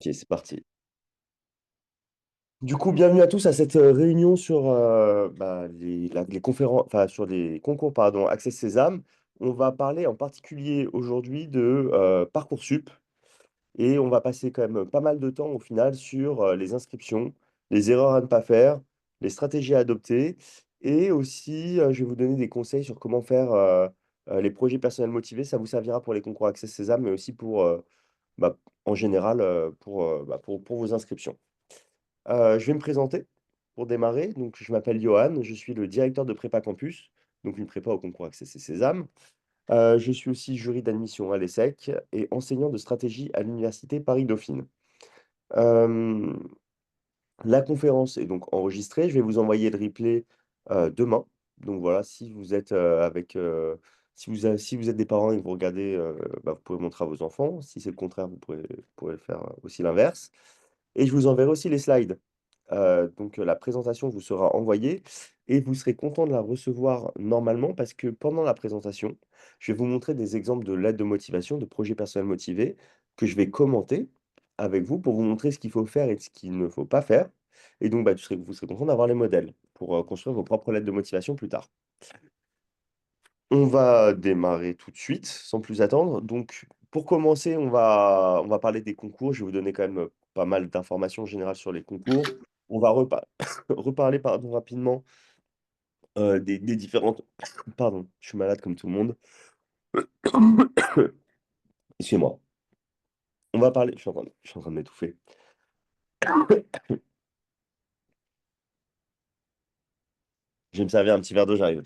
Ok, c'est parti. Du coup, bienvenue à tous à cette réunion sur les conférences, enfin sur les concours, pardon, Access Sésame. On va parler en particulier aujourd'hui de Parcoursup et on va passer quand même pas mal de temps au final sur les inscriptions, les erreurs à ne pas faire, les stratégies à adopter et aussi je vais vous donner des conseils sur comment faire les projets personnels motivés. Ça vous servira pour les concours Access Sésame, mais aussi pour bah, en général pour vos inscriptions. Je vais me présenter pour démarrer. Donc, je m'appelle Johan, je suis le directeur de Prépa Campus, donc une prépa au concours Access et Sésame. Je suis aussi jury d'admission à l'ESSEC et enseignant de stratégie à l'Université Paris-Dauphine. Euh, la conférence est donc enregistrée. Je vais vous envoyer le replay demain. Donc voilà, si vous êtes si vous êtes des parents et que vous regardez, vous pouvez montrer à vos enfants. Si c'est le contraire, vous pourrez faire aussi l'inverse. Et je vous enverrai aussi les slides. La présentation vous sera envoyée et vous serez content de la recevoir normalement parce que pendant la présentation, je vais vous montrer des exemples de lettres de motivation, de projets personnels motivés que je vais commenter avec vous pour vous montrer ce qu'il faut faire et ce qu'il ne faut pas faire. Et donc, vous serez content d'avoir les modèles pour construire vos propres lettres de motivation plus tard. On va démarrer tout de suite, sans plus attendre. Donc, pour commencer, on va parler des concours. Je vais vous donner quand même pas mal d'informations générales sur les concours. On va reparler pardon, rapidement des différentes... Pardon, je suis malade comme tout le monde. Excusez-moi. On va parler... Je suis en train de m'étouffer. Je vais me servir un petit verre d'eau, j'arrive.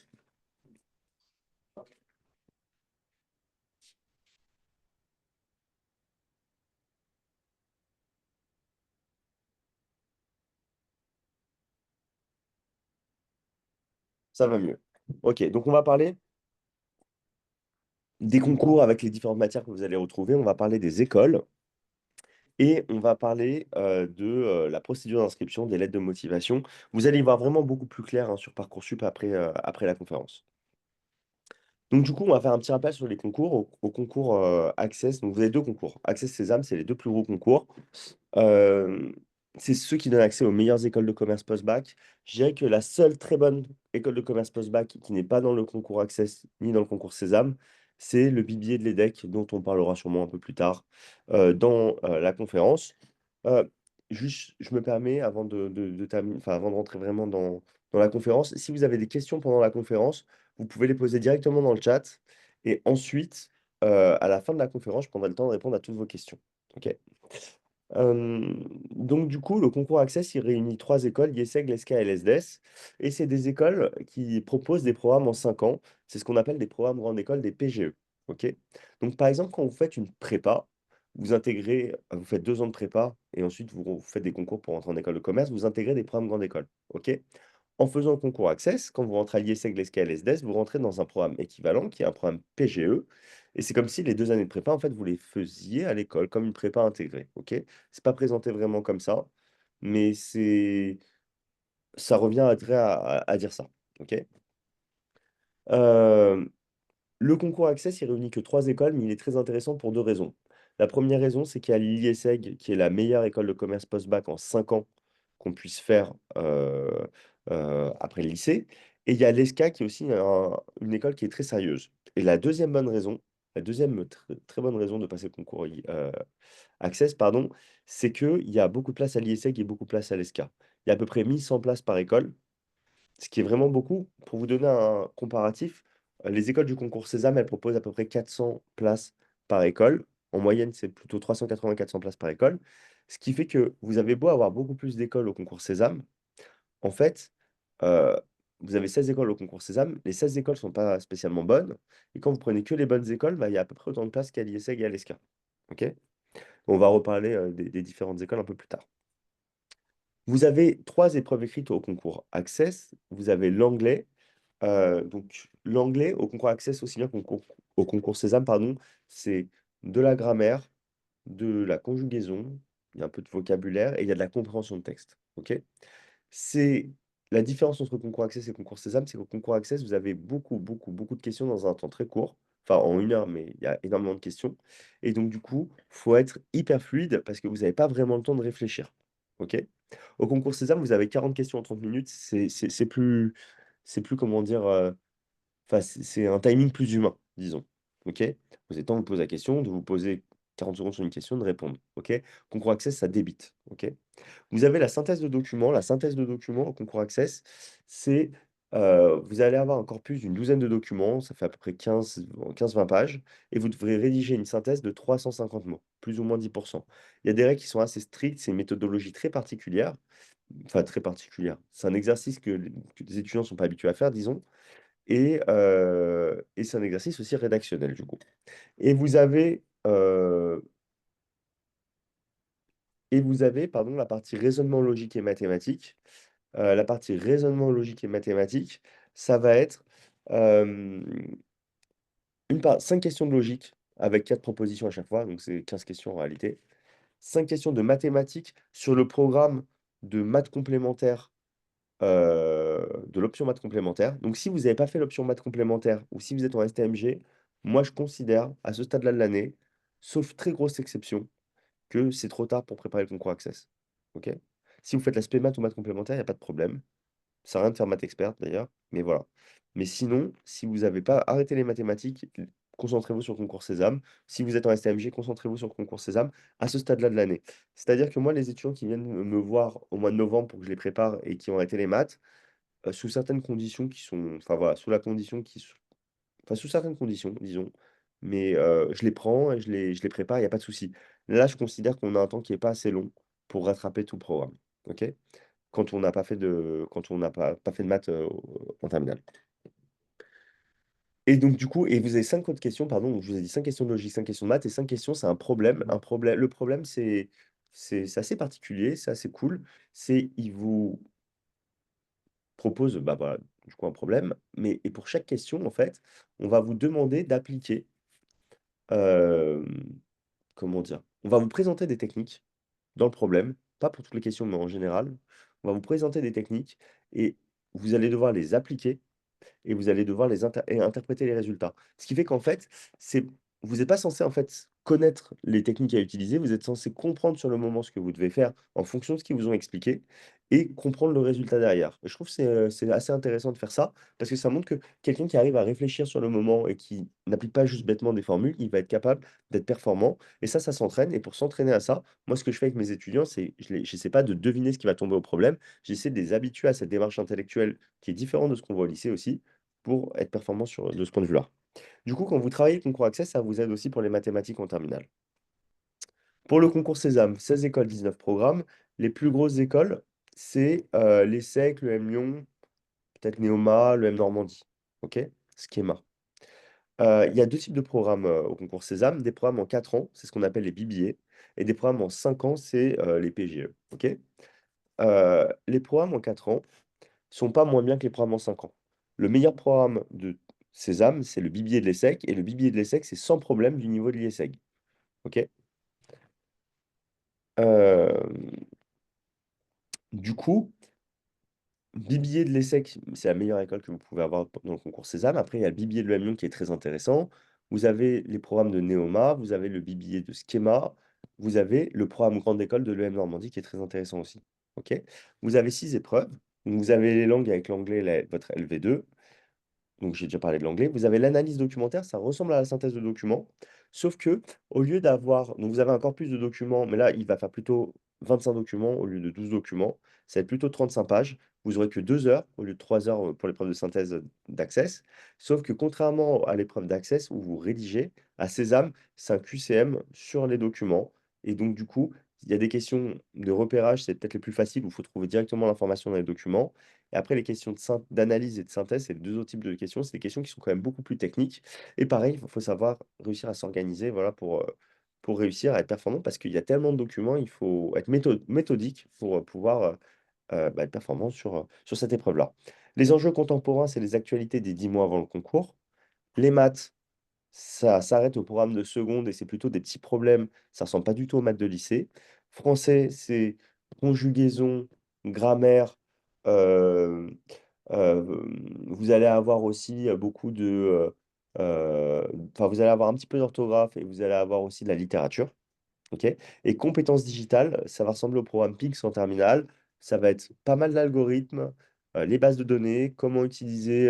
Ça va mieux. Ok, donc on va parler des concours avec les différentes matières que vous allez retrouver. On va parler des écoles. Et on va parler de la procédure d'inscription, des lettres de motivation. Vous allez y voir vraiment beaucoup plus clair hein, sur Parcoursup après la conférence. Donc du coup, on va faire un petit rappel sur les concours. Au concours Access, donc vous avez deux concours. Access Sésame, c'est les deux plus gros concours. Euh, c'est ceux qui donnent accès aux meilleures écoles de commerce post-bac. Je dirais que la seule très bonne école de commerce post-bac qui n'est pas dans le concours Access ni dans le concours Sésame, c'est le Bibier de l'EDEC, dont on parlera sûrement un peu plus tard dans la conférence. Euh, Juste, je me permets, avant de rentrer vraiment dans la conférence, si vous avez des questions pendant la conférence, vous pouvez les poser directement dans le chat. Et ensuite, à la fin de la conférence, je prendrai le temps de répondre à toutes vos questions. OK? Donc du coup, le concours Access, il réunit trois écoles, l'IESEG, l'ESCA et l'ESDES. Et c'est des écoles qui proposent des programmes en 5 ans. C'est ce qu'on appelle des programmes grande école, des PGE. OK? Donc par exemple, quand vous faites une prépa, vous faites 2 ans de prépa et ensuite vous faites des concours pour rentrer en école de commerce, vous intégrez des programmes grande école. OK? En faisant le concours Access, quand vous rentrez à l'IESEG, l'ESCA et l'ESDES, vous rentrez dans un programme équivalent qui est un programme PGE. Et c'est comme si les 2 années de prépa, en fait, vous les faisiez à l'école, comme une prépa intégrée. OK? C'est pas présenté vraiment comme ça, mais ça revient à dire ça. OK? Euh, le concours Access, il réunit que 3 écoles, mais il est très intéressant pour 2 raisons. La première raison, c'est qu'il y a l'IESEG, qui est la meilleure école de commerce post-bac en 5 ans qu'on puisse faire après le lycée. Et il y a l'ESCA, qui est aussi une école qui est très sérieuse. Et la deuxième très bonne raison de passer le concours Access, pardon, c'est qu'il y a beaucoup de places à l'IESEG et beaucoup de places à l'ESCA. Il y a à peu près 1100 places par école, ce qui est vraiment beaucoup. Pour vous donner un comparatif, les écoles du concours Sésame, elles proposent à peu près 400 places par école. En moyenne, c'est plutôt 380-400 places par école. Ce qui fait que vous avez beau avoir beaucoup plus d'écoles au concours Sésame, en fait, euh, vous avez 16 écoles au concours Sésame. Les 16 écoles ne sont pas spécialement bonnes. Et quand vous prenez que les bonnes écoles, il y a à peu près autant de places qu'à l'IESEG et à l'ESCA. OK? On va reparler des différentes écoles un peu plus tard. Vous avez 3 épreuves écrites au concours Access. Vous avez l'anglais. Donc, l'anglais au concours Access, aussi bien au concours Sésame, pardon, c'est de la grammaire, de la conjugaison, il y a un peu de vocabulaire et il y a de la compréhension de texte. OK? C'est la différence entre concours Access et concours Sésame, c'est qu'au concours Access, vous avez beaucoup, beaucoup, beaucoup de questions dans un temps très court. enfin en 1 heure, mais il y a énormément de questions et donc du coup, faut être hyper fluide parce que vous avez pas vraiment le temps de réfléchir. OK? Au concours Sésame, vous avez 40 questions en 30 minutes, c'est plus comment dire, enfin, c'est un timing plus humain, disons. OK? Vous avez le temps de vous poser la question, de vous poser 40 secondes sur une question, de répondre. OK? Concours Access, ça débite. OK? Vous avez la synthèse de documents. La synthèse de documents au concours Access, c'est, vous allez avoir un corpus d'une douzaine de documents, ça fait à peu près 15-20 pages et vous devrez rédiger une synthèse de 350 mots, plus ou moins 10. Il y a des règles qui sont assez strictes, c'est une méthodologie très particulière, enfin très particulière. C'est un exercice que les étudiants ne sont pas habitués à faire, disons et c'est un exercice aussi rédactionnel, du coup. Et vous avez, pardon, la partie raisonnement logique et mathématique. La partie raisonnement logique et mathématique, ça va être, hem, 5 questions de logique avec 4 propositions à chaque fois, donc c'est 15 questions en réalité. 5 questions de mathématiques sur le programme de maths complémentaires, de l'option maths complémentaire. Donc si vous n'avez pas fait l'option maths complémentaire ou si vous êtes en STMG, moi je considère, à ce stade-là de l'année, sauf très grosse exception, que c'est trop tard pour préparer le concours Access. OK? Si vous faites la spé maths ou maths complémentaire, il y a pas de problème. Ça sert à rien de faire maths expert d'ailleurs, mais voilà. Mais sinon, si vous avez pas arrêté les mathématiques, concentrez-vous sur le concours Sésame. Si vous êtes en STMG, concentrez-vous sur le concours Sésame à ce stade-là de l'année. C'est-à-dire que moi, les étudiants qui viennent me voir au mois de novembre pour que je les prépare et qui ont arrêté les maths, sous certaines conditions qui sont enfin voilà, sous la condition qui s enfin sous certaines conditions, disons, mais je les prends et je les prépare, il y a pas de souci. Là, je considère qu'on a un temps qui est pas assez long pour rattraper tout le programme, OK? Quand on n'a pas fait de maths, en terminale. Et donc du coup vous avez 5 autres questions, pardon, donc je vous ai dit 5 questions de logique, 5 questions de maths et 5 questions, c'est le problème, c'est assez particulier, c'est assez cool. C'est il vous propose, bah, voilà, du coup un problème, mais et pour chaque question, en fait, on va vous demander d'appliquer, hem, comment dire? On va vous présenter des techniques dans le problème, pas pour toutes les questions, mais en général. On va vous présenter des techniques et vous allez devoir les appliquer et vous allez devoir interpréter les résultats. Ce qui fait qu'en fait, c'est vous n'êtes pas censé, en fait, connaître les techniques à utiliser, vous êtes censé comprendre sur le moment ce que vous devez faire en fonction de ce qu'ils vous ont expliqué et comprendre le résultat derrière. Et je trouve que c'est assez intéressant de faire ça parce que ça montre que quelqu'un qui arrive à réfléchir sur le moment et qui n'applique pas juste bêtement des formules, il va être capable d'être performant et ça s'entraîne et pour s'entraîner à ça, moi, ce que je fais avec mes étudiants, c'est j'essaie pas de deviner ce qui va tomber au problème, j'essaie de les habituer à cette démarche intellectuelle qui est différente de ce qu'on voit au lycée aussi pour être performant de ce point de vue-là. Du coup, quand vous travaillez le concours Access, ça vous aide aussi pour les mathématiques en terminale. Pour le concours Sésame, 16 écoles, 19 programmes. Les plus grosses écoles, c'est, l'ESSEC, le M Lyon, peut-être Neoma, le M Normandie. OK? Schéma. Il y a 2 types de programmes, au concours Sésame. Des programmes en 4 ans, c'est ce qu'on appelle les BBA et des programmes en 5 ans, c'est, les PGE. OK? Les programmes en 4 ans sont pas moins bien que les programmes en 5 ans. Le meilleur programme de Sésame, c'est le BBA de l'ESSEC et le BBA de l'ESSEC, c'est sans problème du niveau de l'IESEG. OK? Hem, du coup, BBA de l'ESSEC, c'est la meilleure école que vous pouvez avoir dans le concours Sésame. Après, il y a le BBA de l'EM Lyon qui est très intéressant. Vous avez les programmes de Neoma, vous avez le BBA de Schema, vous avez le programme grande école de l'EM Normandie qui est très intéressant aussi. OK? Vous avez 6 épreuves. Donc vous avez les langues avec l'anglais, votre LV2. Donc j'ai déjà parlé de l'anglais. Vous avez l'analyse documentaire, ça ressemble à la synthèse de documents, sauf que au lieu d'avoir donc vous avez un corpus de documents, mais là, il va faire plutôt 25 documents au lieu de 12 documents. Ça va être plutôt 35 pages. Vous aurez que 2 heures au lieu de 3 heures, pour l'épreuve de synthèse, d'Access. Sauf que contrairement à l'épreuve d'Access où vous rédigez, à Sésame, c'est un QCM sur les documents et donc du coup, il y a des questions de repérage, c'est peut-être les plus faciles où il faut trouver directement l'information dans les documents et après, les questions d'analyse et de synthèse, c'est les 2 autres types de questions. C'est des questions qui sont quand même beaucoup plus techniques et pareil, il faut savoir réussir à s'organiser, voilà, pour réussir à être performant parce qu'il y a tellement de documents, il faut être méthodique pour, pouvoir, bah, être performant sur cette épreuve-là. Les enjeux contemporains, c'est les actualités des 10 mois avant le concours. Les maths, ça s'arrête au programme de seconde et c'est plutôt des petits problèmes, ça ressemble pas du tout aux maths de lycée. Français, c'est conjugaison, grammaire, hem, vous allez avoir aussi, beaucoup de, heu, enfin, vous allez avoir un petit peu d'orthographe et vous allez avoir aussi de la littérature. OK? Et compétences digitales, ça va ressembler au programme PIX en terminale. Ça va être pas mal d'algorithmes, les bases de données, comment utiliser,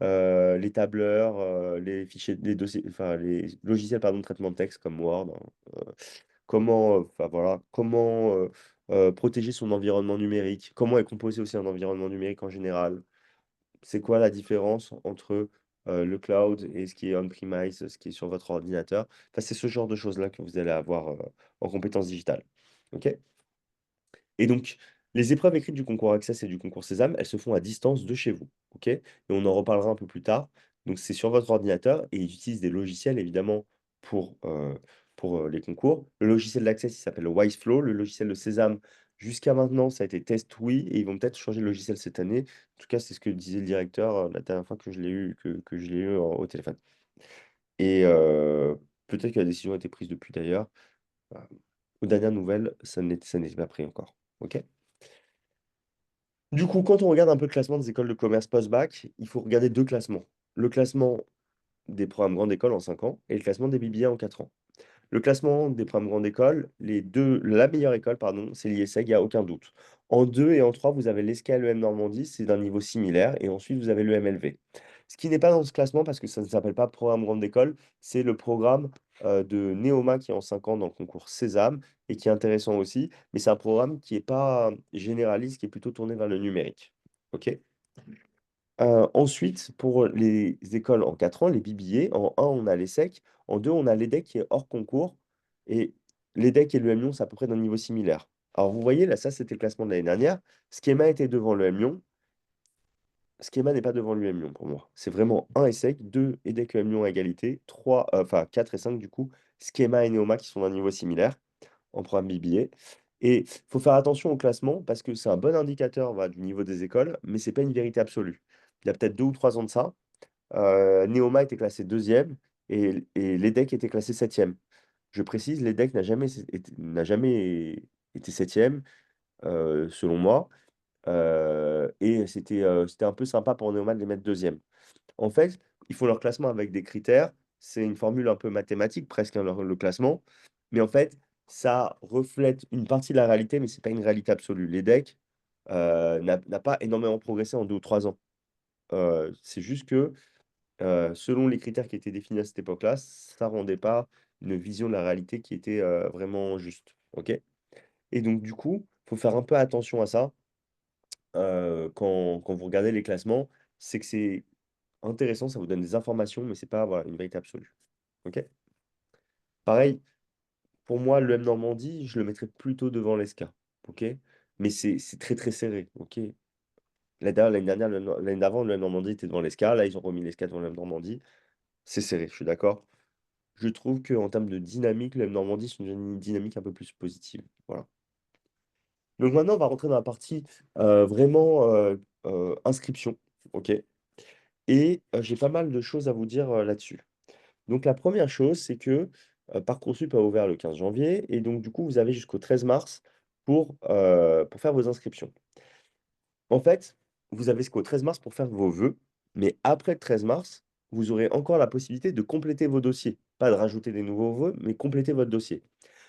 les tableurs, les fichiers les dossiers enfin les logiciels, pardon, de traitement de texte comme Word, hein, comment, enfin voilà, comment, protéger son environnement numérique, comment est composé aussi un environnement numérique en général. C'est quoi la différence entre, le cloud et ce qui est on-premise, ce qui est sur votre ordinateur? Enfin, c'est ce genre de choses-là que vous allez avoir, en compétences digitales. OK? Et donc, les épreuves écrites du concours Access et du concours Sésame, elles se font à distance de chez vous, OK? Et on en reparlera un peu plus tard. Donc c'est sur votre ordinateur et ils utilisent des logiciels évidemment pour les concours. Le logiciel d'Access, il s'appelle Wiseflow. Le logiciel de Sésame, jusqu'à maintenant, ça a été TestWi et ils vont peut-être changer le logiciel cette année. En tout cas, c'est ce que disait le directeur, la dernière fois que je l'ai eu que je l'ai eu au téléphone. Et peut-être que la décision a été prise depuis d'ailleurs. Heu, aux dernières nouvelles, ça n'était pas pris encore. OK? Du coup, quand on regarde un peu le classement des écoles de commerce post-bac, il faut regarder 2 classements. Le classement des programmes grande école en 5 ans et le classement des BBA en 4 ans. Le classement des programmes grande école, la meilleure école, pardon, c'est l'IESEG, il y a aucun doute. En 2 et en 3, vous avez l'ESCA et l'EM Normandie, c'est d'un niveau similaire et ensuite vous avez l'EMLV. Ce qui n'est pas dans ce classement parce que ça ne s'appelle pas programme grande école, c'est le programme, de Neoma qui est en 5 ans dans le concours Sésame et qui est intéressant aussi, mais c'est un programme qui est pas généraliste, qui est plutôt tourné vers le numérique. OK? Ensuite, pour les écoles en 4 ans, les BBA, en un on a l'ESSEC, en 2 on a l'EDEC qui est hors concours et l'EDEC et le M Lyon, c'est à peu près d'un niveau similaire. Alors vous voyez, là, ça, c'était le classement de l'année dernière. Schema était devant le M Lyon. Schema n'est pas devant l'UM Lyon pour moi. C'est vraiment un ESSEC, 2 EDEC EM Lyon à égalité, 3, enfin 4 et 5 du coup, Schema et Neoma qui sont d'un niveau similaire en programme BBA. Et il faut faire attention au classement parce que c'est un bon indicateur, voilà, du niveau des écoles, mais c'est pas une vérité absolue. Il y a peut-être 2 ou 3 ans de ça, Neoma était classé deuxième et l'EDEC était classé septième. Je précise, l'EDEC n'a jamais été septième, selon moi, et c'était un peu sympa pour Neoma de les mettre deuxième. En fait, ils font leur classement avec des critères. C'est une formule un peu mathématique presque, hein, le classement. Mais en fait, ça reflète une partie de la réalité, mais c'est pas une réalité absolue. L'EDEC, n'a pas énormément progressé en 2 ou 3 ans. C'est juste que, selon les critères qui étaient définis à cette époque-là, ça rendait pas une vision de la réalité qui était, vraiment juste. OK? Et donc du coup, faut faire un peu attention à ça, quand vous regardez les classements. C'est que c'est intéressant, ça vous donne des informations, mais c'est pas, voilà, une vérité absolue. OK? Pareil, pour moi, l'EM Normandie, je le mettrais plutôt devant l'ESCA. OK? Mais c'est très, très serré. OK? L'année dernière, l'année d'avant, l'EM Normandie était devant l'ESCA. Là, ils ont remis l'ESCA devant l'EM Normandie. C'est serré, je suis d'accord. Je trouve qu'en termes de dynamique, l'EM Normandie, c'est une dynamique un peu plus positive. Voilà. Donc maintenant, on va rentrer dans la partie, vraiment, inscription. OK? Et j'ai pas mal de choses à vous dire, là-dessus. Donc la première chose, c'est que, Parcoursup a ouvert le 15 janvier et donc du coup, vous avez jusqu'au 13 mars pour faire vos inscriptions. En fait, vous avez jusqu'au 13 mars pour faire vos vœux, mais après le 13 mars, vous aurez encore la possibilité de compléter vos dossiers. Pas de rajouter des nouveaux vœux, mais compléter votre dossier.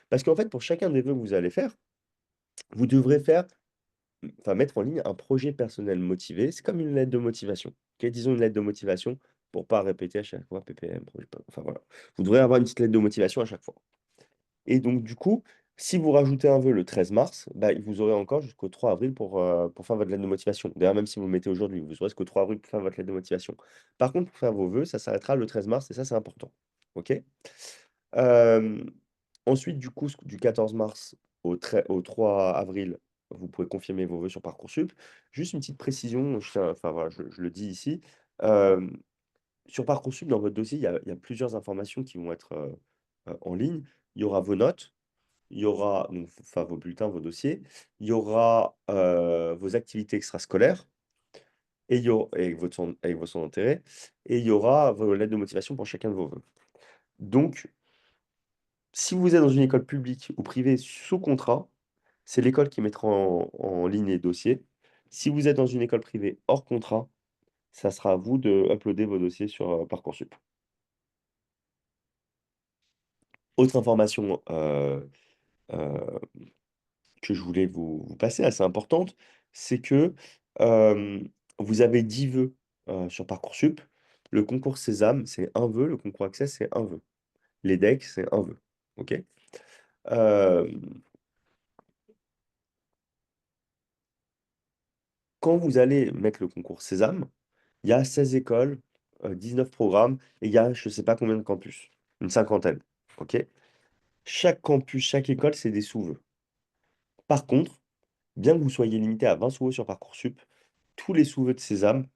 Parce qu'en fait, pour chacun des vœux que vous allez faire, vous devrez mettre en ligne un projet personnel motivé. C'est comme une lettre de motivation. OK? Disons une lettre de motivation pour pas répéter à chaque fois PPM, projet enfin voilà. Vous devrez avoir une petite lettre de motivation à chaque fois. Et donc du coup, si vous rajoutez un vœu le 13 mars, bah, vous aurez encore jusqu'au 3 avril pour faire votre lettre de motivation. D'ailleurs, même si vous le mettez aujourd'hui, vous aurez jusqu'au 3 avril pour faire votre lettre de motivation. Par contre, pour faire vos vœux, ça s'arrêtera le 13 mars et ça, c'est important. OK? Hem, ensuite, du coup, du 14 mars au 3 avril, vous pouvez confirmer vos vœux sur Parcoursup. Juste une petite précision, enfin voilà, je le dis ici, hem, sur Parcoursup, dans votre dossier, il y a plusieurs informations qui vont être, en ligne. Il y aura vos notes, il y aura donc enfin vos bulletins, vos dossiers, il y aura, vos activités extrascolaires et il y aura et avec vos centres d'intérêt et il y aura vos lettres de motivation pour chacun de vos vœux. Donc si vous êtes dans une école publique ou privée sous contrat, c'est l'école qui mettra en ligne les dossiers. Si vous êtes dans une école privée hors contrat, ça sera à vous de uploader vos dossiers sur, Parcoursup. Autre information euh, que je voulais vous passer, assez importante, c'est que euh, vous avez 10 vœux sur Parcoursup. Le concours Sésame, c'est un vœu. Le concours Access, c'est un vœu. Les decks, c'est un vœu. OK? Euh, Quand vous allez mettre le concours Sésame, il y a 16 écoles, 19 programmes, et il y a je ne sais pas combien de campus, une cinquantaine. OK? Chaque campus, chaque école, c'est des sous-vœux. Par contre, bien que vous soyez limité à 20 sous-vœux sur Parcoursup, tous les sous-vœux de Sésame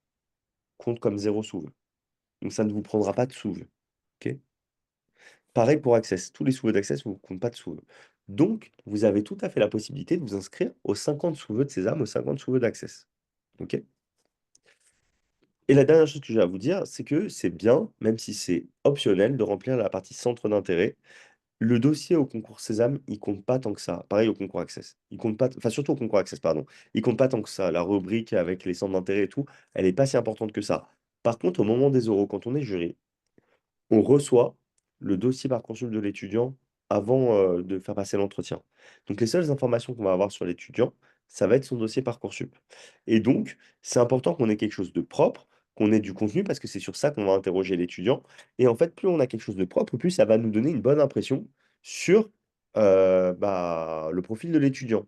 comptent comme zéro sous-vœux. Donc ça ne vous prendra pas de sous-vœux. OK? Pareil pour Access. Tous les sous-vœux d'Access ne vous comptent pas de sous-vœux. Donc, vous avez tout à fait la possibilité de vous inscrire aux 50 sous-vœux de Sésame, aux 50 sous-vœux d'Access. OK? Et la dernière chose que j'ai à vous dire, c'est que c'est bien, même si c'est optionnel, de remplir la partie centre d'intérêt. Le dossier au concours Sésame, il compte pas tant que ça. Pareil au concours Access. Il compte pas, enfin surtout au concours Access, pardon. Il compte pas tant que ça. La rubrique avec les centres d'intérêt et tout, elle est pas si importante que ça. Par contre, au moment des oraux, quand on est jury, on reçoit le dossier Parcoursup de l'étudiant avant de faire passer l'entretien. Donc les seules informations qu'on va avoir sur l'étudiant, ça va être son dossier Parcoursup. Et donc, c'est important qu'on ait quelque chose de propre, qu'on ait du contenu, parce que c'est sur ça qu'on va interroger l'étudiant. Et en fait, plus on a quelque chose de propre, plus ça va nous donner une bonne impression sur le profil de l'étudiant.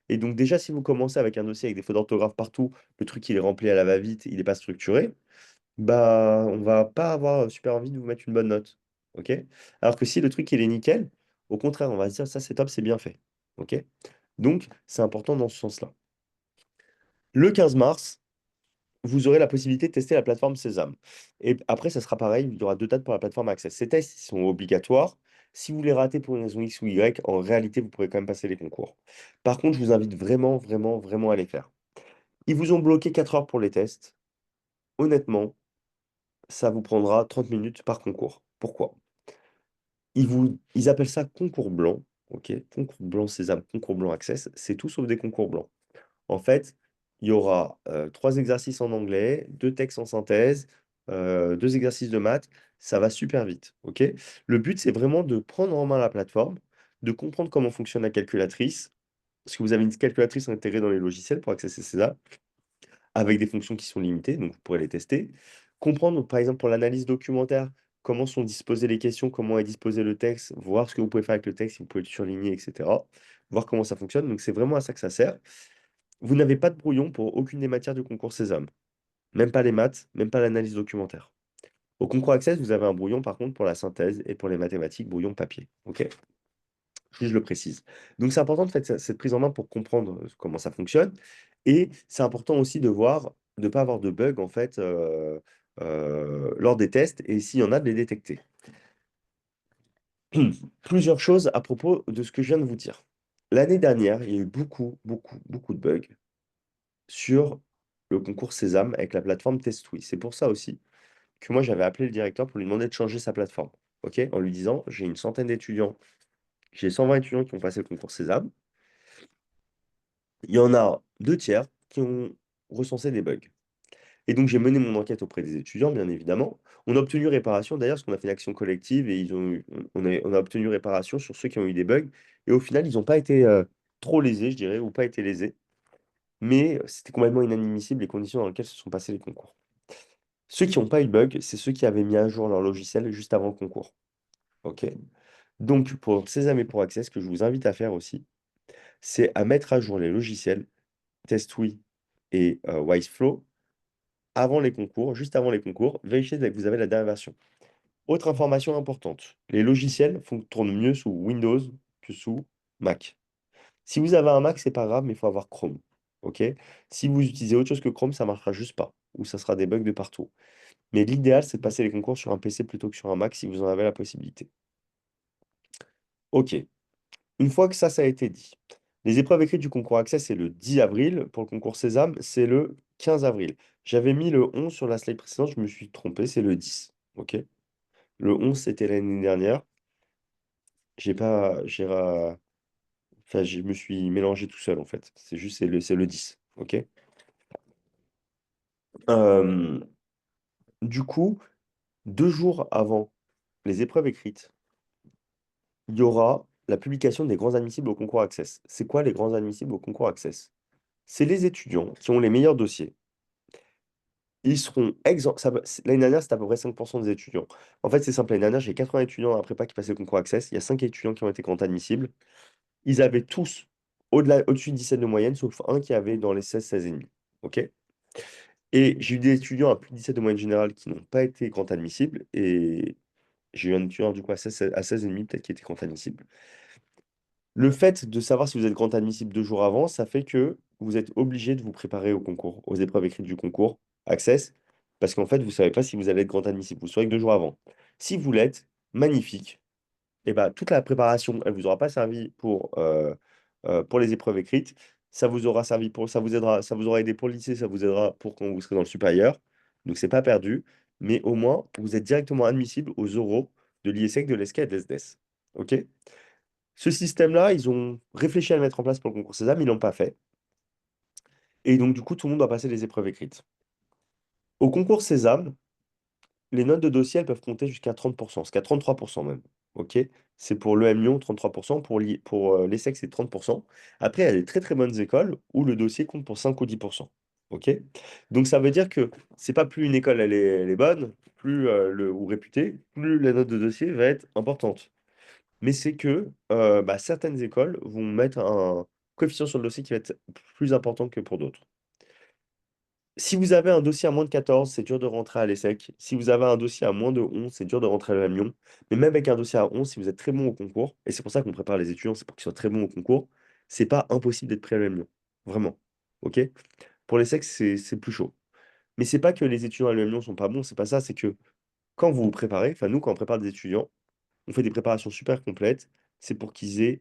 Et donc déjà, si vous commencez avec un dossier avec des fautes d'orthographe partout, le truc il est rempli à la va-vite, il n'est pas structuré, bah, on va pas avoir super envie de vous mettre une bonne note. OK? Alors que si le truc il est nickel, au contraire, on va se dire ça c'est top, c'est bien fait. OK? Donc, c'est important dans ce sens-là. Le 15 mars, vous aurez la possibilité de tester la plateforme Sésame. Et après, ça sera pareil, il y aura deux dates pour la plateforme Access. Ces tests ils sont obligatoires. Si vous les ratez pour une raison X ou Y, en réalité, vous pourrez quand même passer les concours. Par contre, je vous invite vraiment, vraiment, vraiment à les faire. Ils vous ont bloqué 4 heures pour les tests. Honnêtement, ça vous prendra 30 minutes par concours. Pourquoi? Ils appellent ça concours blanc, OK? Concours blanc Sésame, concours blanc Access, c'est tout sauf des concours blancs. En fait, il y aura 3 exercices en anglais, 2 textes en synthèse, 2 exercices de maths, ça va super vite, OK? Le but, c'est vraiment de prendre en main la plateforme, de comprendre comment fonctionne la calculatrice, parce que vous avez une calculatrice intégrée dans les logiciels pour accéder Sésame avec des fonctions qui sont limitées, donc vous pourrez les tester. Comprendre, par exemple, pour l'analyse documentaire, comment sont disposées les questions, comment est disposé le texte, voir ce que vous pouvez faire avec le texte, si vous pouvez le surligner, etc. Voir comment ça fonctionne. Donc c'est vraiment à ça que ça sert. Vous n'avez pas de brouillon pour aucune des matières du concours Sésame. Même pas les maths, même pas l'analyse documentaire. Au concours Access, vous avez un brouillon par contre pour la synthèse et pour les mathématiques, brouillon papier. OK? Si je le précise. Donc c'est important de faire cette prise en main pour comprendre comment ça fonctionne. Et c'est important aussi de voir, de ne pas avoir de bugs en fait lors des tests et s'il y en a, de les détecter. Plusieurs choses à propos de ce que je viens de vous dire. L'année dernière, il y a eu beaucoup, beaucoup, beaucoup de bugs sur le concours Sésame avec la plateforme Testouille. C'est pour ça aussi que moi j'avais appelé le directeur pour lui demander de changer sa plateforme. OK? En lui disant, j'ai une centaine d'étudiants, j'ai 120 étudiants qui ont passé le concours Sésame. Il y en a 2 tiers qui ont recensé des bugs. Et donc, j'ai mené mon enquête auprès des étudiants, bien évidemment. On a obtenu réparation, d'ailleurs, parce qu'on a fait une action collective et on a obtenu réparation sur ceux qui ont eu des bugs. Et au final, ils n'ont pas été trop lésés, je dirais, ou pas été lésés. Mais c'était complètement inadmissible les conditions dans lesquelles se sont passés les concours. Ceux qui n'ont pas eu de bug, c'est ceux qui avaient mis à jour leur logiciel juste avant le concours. OK? Donc, pour ces et pour Access, ce que je vous invite à faire aussi, c'est à mettre à jour les logiciels TestWi et Wiseflow avant les concours, juste avant les concours, vérifiez que vous avez la dernière version. Autre information importante, les logiciels tournent mieux sous Windows que sous Mac. Si vous avez un Mac, c'est pas grave, mais il faut avoir Chrome. OK? Si vous utilisez autre chose que Chrome, ça marchera juste pas, ou ça sera des bugs de partout. Mais l'idéal, c'est de passer les concours sur un PC plutôt que sur un Mac si vous en avez la possibilité. OK. Une fois que ça a été dit, les épreuves écrites du concours Access, c'est le 10 avril. Pour le concours Sésame, c'est le 15 avril. J'avais mis le 11 sur la slide précédente, je me suis trompé, c'est le 10. OK? Le 11, c'était l'année dernière. J'ai pas, j'ai ra- Enfin, je me suis mélangé tout seul, en fait. C'est juste, c'est le 10. OK? Euh, du coup, 2 jours avant les épreuves écrites, il y aura la publication des grands admissibles au concours Access. C'est quoi les grands admissibles au concours Access? C'est les étudiants qui ont les meilleurs dossiers. Ils seront exempts. L'année dernière, c'était à peu près 5% des étudiants. En fait, c'est simple. L'année dernière, j'ai 80 étudiants à prépa qui passaient le concours Access. Il y a 5 étudiants qui ont été grands admissibles. Ils avaient tous au-dessus de 17 de moyenne, sauf un qui avait dans les 16-16,5. OK? Et j'ai eu des étudiants à plus de 17 de moyenne générale qui n'ont pas été grand admissibles. Et j'ai eu un étudiant du coup à 16,5 peut-être qui était grand admissible. Le fait de savoir si vous êtes grand admissible 2 jours avant, ça fait que vous êtes obligé de vous préparer au concours, aux épreuves écrites du concours, Access, parce qu'en fait, vous ne savez pas si vous allez être grand admissible. Vous saurez que 2 jours avant. Si vous l'êtes, magnifique. Et ben, toute la préparation, elle ne vous aura pas servi pour les épreuves écrites. Ça vous aura servi ça vous aidera, ça vous aura aidé pour le lycée, ça vous aidera pour quand vous serez dans le supérieur. Donc, c'est pas perdu. Mais au moins, vous êtes directement admissible aux oraux de l'IESEC, de l'ESCA et de l'ESDES. OK? Ce système-là, ils ont réfléchi à le mettre en place pour le concours Sésame, ils l'ont pas fait. Et donc, du coup, tout le monde doit passer les épreuves écrites. Au concours Sésame, les notes de dossier, elles peuvent compter jusqu'à 30%, jusqu'à 33% même. OK? C'est pour l'EM Lyon, 33%, pour l'ESSEC, c'est 30%. Après, il y a des très très bonnes écoles où le dossier compte pour 5 ou 10%. OK? Donc, ça veut dire que c'est pas plus une école, elle est bonne, plus, ou réputée, plus la note de dossier va être importante. Mais c'est que bah, certaines écoles vont mettre un coefficient sur le dossier qui va être plus important que pour d'autres. Si vous avez un dossier à moins de 14, c'est dur de rentrer à l'ESSEC. Si vous avez un dossier à moins de 11, c'est dur de rentrer à l'EM Lyon. Mais même avec un dossier à 11, si vous êtes très bon au concours, et c'est pour ça qu'on prépare les étudiants, c'est pour qu'ils soient très bons au concours, c'est pas impossible d'être pris à l'EM Lyon. Vraiment. OK? Pour l'ESSEC, c'est plus chaud. Mais c'est pas que les étudiants à l'EM Lyon sont pas bons, c'est pas ça, c'est que quand vous vous préparez, enfin nous, quand on prépare des étudiants, on fait des préparations super complètes, c'est pour qu'ils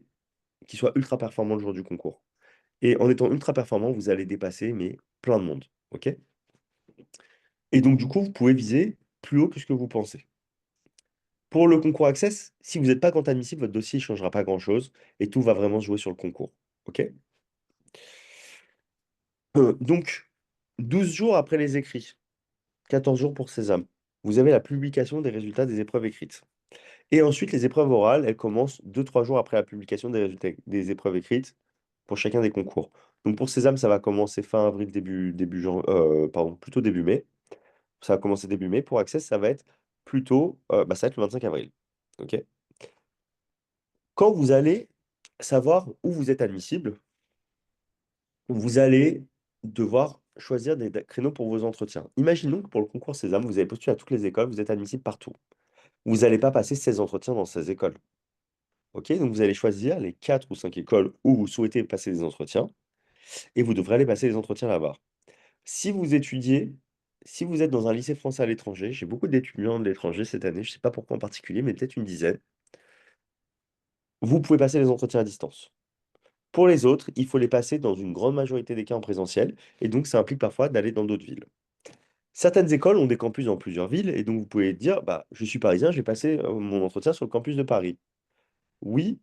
soient ultra performants le jour du concours. Et en étant ultra performant, vous allez dépasser mais plein de monde. OK? Et donc, du coup, vous pouvez viser plus haut que ce que vous pensez. Pour le concours Access, si vous n'êtes pas grand admissible, votre dossier ne changera pas grand-chose et tout va vraiment se jouer sur le concours. OK? Donc, 12 jours après les écrits, 14 jours pour Sésame, vous avez la publication des résultats des épreuves écrites. Et ensuite, les épreuves orales, elles commencent 2-3 jours après la publication des résultats des épreuves écrites pour chacun des concours. Donc pour Sésame, ça va commencer fin avril, pardon, plutôt début mai. Ça va commencer début mai. Pour Access, ça va être plutôt, bah, ça va être le 25 avril. OK? Quand vous allez savoir où vous êtes admissible, vous allez devoir choisir des créneaux pour vos entretiens. Imaginons que pour le concours Sésame, vous avez postulé à toutes les écoles, vous êtes admissible partout. Vous n'allez pas passer 16 entretiens dans 16 écoles. OK? Donc vous allez choisir les 4 ou 5 écoles où vous souhaitez passer des entretiens et vous devrez aller passer les entretiens là-bas. Si vous étudiez, si vous êtes dans un lycée français à l'étranger, j'ai beaucoup d'étudiants de l'étranger cette année, je ne sais pas pourquoi en particulier, mais peut-être une dizaine, vous pouvez passer les entretiens à distance. Pour les autres, il faut les passer dans une grande majorité des cas en présentiel, et donc ça implique parfois d'aller dans d'autres villes. Certaines écoles ont des campus dans plusieurs villes, et donc vous pouvez dire, bah, je suis parisien, je vais passer mon entretien sur le campus de Paris. Oui,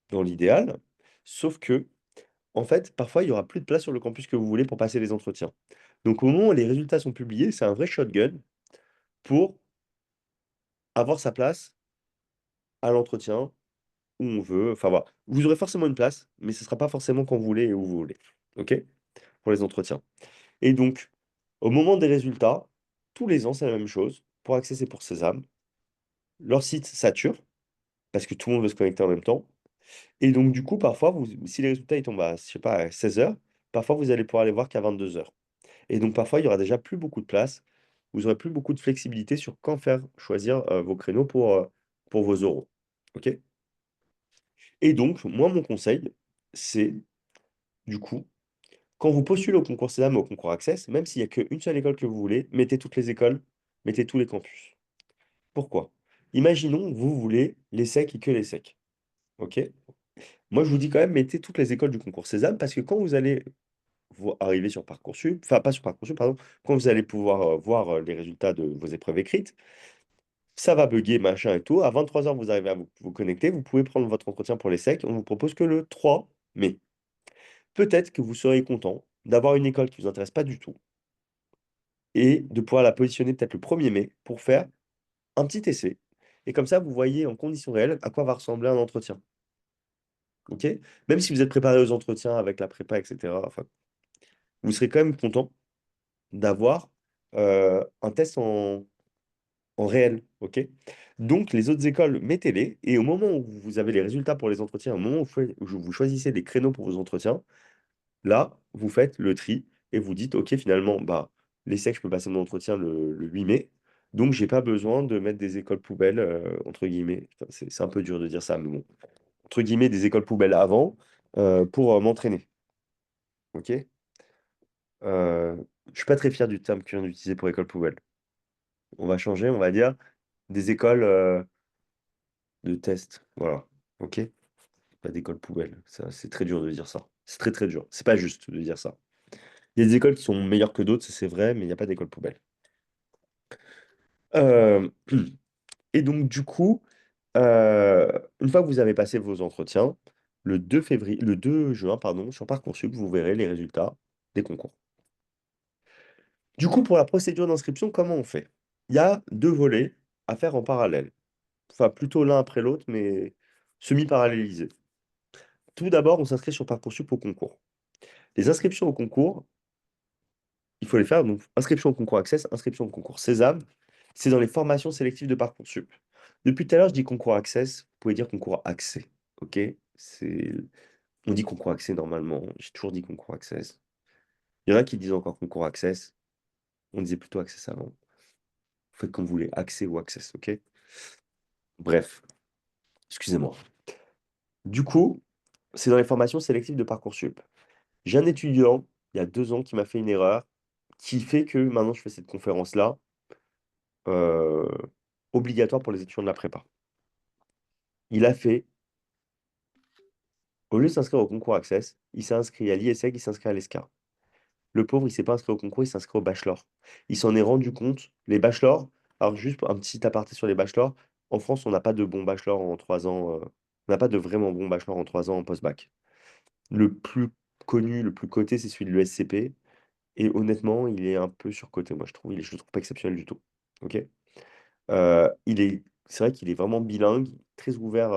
dans l'idéal, sauf que, en fait, parfois, il y aura plus de place sur le campus que vous voulez pour passer les entretiens. Donc au moment où les résultats sont publiés, c'est un vrai shotgun pour avoir sa place à l'entretien où on veut. Enfin voilà, vous aurez forcément une place, mais ce ne sera pas forcément quand vous voulez et où vous voulez. OK? Pour les entretiens. Et donc, au moment des résultats, tous les ans, c'est la même chose. Pour Access et pour Sésame, leur site sature parce que tout le monde veut se connecter en même temps. Et donc, du coup, parfois, si les résultats ils tombent à, je sais pas, à 16 heures, parfois vous allez pouvoir les voir qu'à 22 heures. Et donc, parfois, il y aura déjà plus beaucoup de place. Vous aurez plus beaucoup de flexibilité sur quand faire choisir vos créneaux pour vos oraux. OK? Et donc, moi, mon conseil, c'est, du coup, quand vous postulez au concours Sésame ou au concours Access, même s'il n'y a qu'une seule école que vous voulez, mettez toutes les écoles, mettez tous les campus. Pourquoi? Imaginons, vous voulez les SEC et que les SEC. OK? Moi, je vous dis quand même, mettez toutes les écoles du concours Sésame parce que quand vous allez arriver sur Parcoursup, enfin pas sur Parcoursup, pardon, quand vous allez pouvoir voir les résultats de vos épreuves écrites, ça va bugger, machin et tout. À 23 heures, vous arrivez à vous connecter, vous pouvez prendre votre entretien pour les SEC. On vous propose que le 3 mai. Peut-être que vous seriez content d'avoir une école qui ne vous intéresse pas du tout et de pouvoir la positionner peut-être le 1er mai pour faire un petit essai Et comme ça, vous voyez en conditions réelles à quoi va ressembler un entretien. OK? Même si vous êtes préparé aux entretiens avec la prépa, etc., enfin, vous serez quand même content d'avoir un test en réel. OK? Donc, les autres écoles, mettez-les. Et au moment où vous avez les résultats pour les entretiens, au moment où vous choisissez des créneaux pour vos entretiens, là, vous faites le tri et vous dites, OK, finalement, bah, l'ESSEC, je peux passer mon entretien le 8 mai. Donc, j'ai pas besoin de mettre des écoles poubelles, entre guillemets. Enfin, c'est un peu dur de dire ça, mais bon. Entre guillemets, des écoles poubelles avant pour m'entraîner. OK? Je suis pas très fier du terme que je viens d'utiliser pour école poubelle. On va changer, on va dire des écoles de test. Voilà. OK? Pas d'école poubelle. Ça, c'est très dur de dire ça. C'est très très dur. C'est pas juste de dire ça. Il y a des écoles qui sont meilleures que d'autres, ça, c'est vrai, mais il n'y a pas d'école poubelle. Euh, et donc, du coup, une fois que vous avez passé vos entretiens, le 2 juin, pardon, sur Parcoursup, vous verrez les résultats des concours. Du coup, pour la procédure d'inscription, comment on fait? Il y a deux volets à faire en parallèle. Enfin, plutôt l'un après l'autre, mais semi-parallélisés. Tout d'abord, on s'inscrit sur Parcoursup au concours. Les inscriptions au concours, il faut les faire. Donc, inscription au concours Access, inscription au concours Sésame. C'est dans les formations sélectives de Parcoursup. Depuis tout à l'heure, je dis concours Access. Vous pouvez dire concours Accès. OK? C'est... On dit concours Accès normalement. J'ai toujours dit concours Access. Il y en a qui disent encore concours Access. On disait plutôt Access avant. Vous faites comme vous voulez, Accès ou Access. OK? Bref, excusez-moi. Du coup, c'est dans les formations sélectives de Parcoursup. J'ai un étudiant, il y a 2 ans, qui m'a fait une erreur, qui fait que maintenant je fais cette conférence-là, euh, obligatoire pour les étudiants de la prépa. Il a fait, au lieu de s'inscrire au concours Access, il s'est inscrit à l'ISEC, il s'est inscrit à l'ESCA. Le pauvre, il s'est pas inscrit au concours, il s'est inscrit au bachelor. Il s'en est rendu compte, les bachelors, alors juste un petit aparté sur les bachelors, en France, on n'a pas de bons bachelors en 3 ans, on n'a pas de vraiment bons bachelors en 3 ans en post-bac. Le plus connu, le plus coté, c'est celui de l'ESCP. Et honnêtement, il est un peu surcoté, moi, je trouve. Je le trouve pas exceptionnel du tout. OK? C'est vrai qu'il est vraiment bilingue, très ouvert,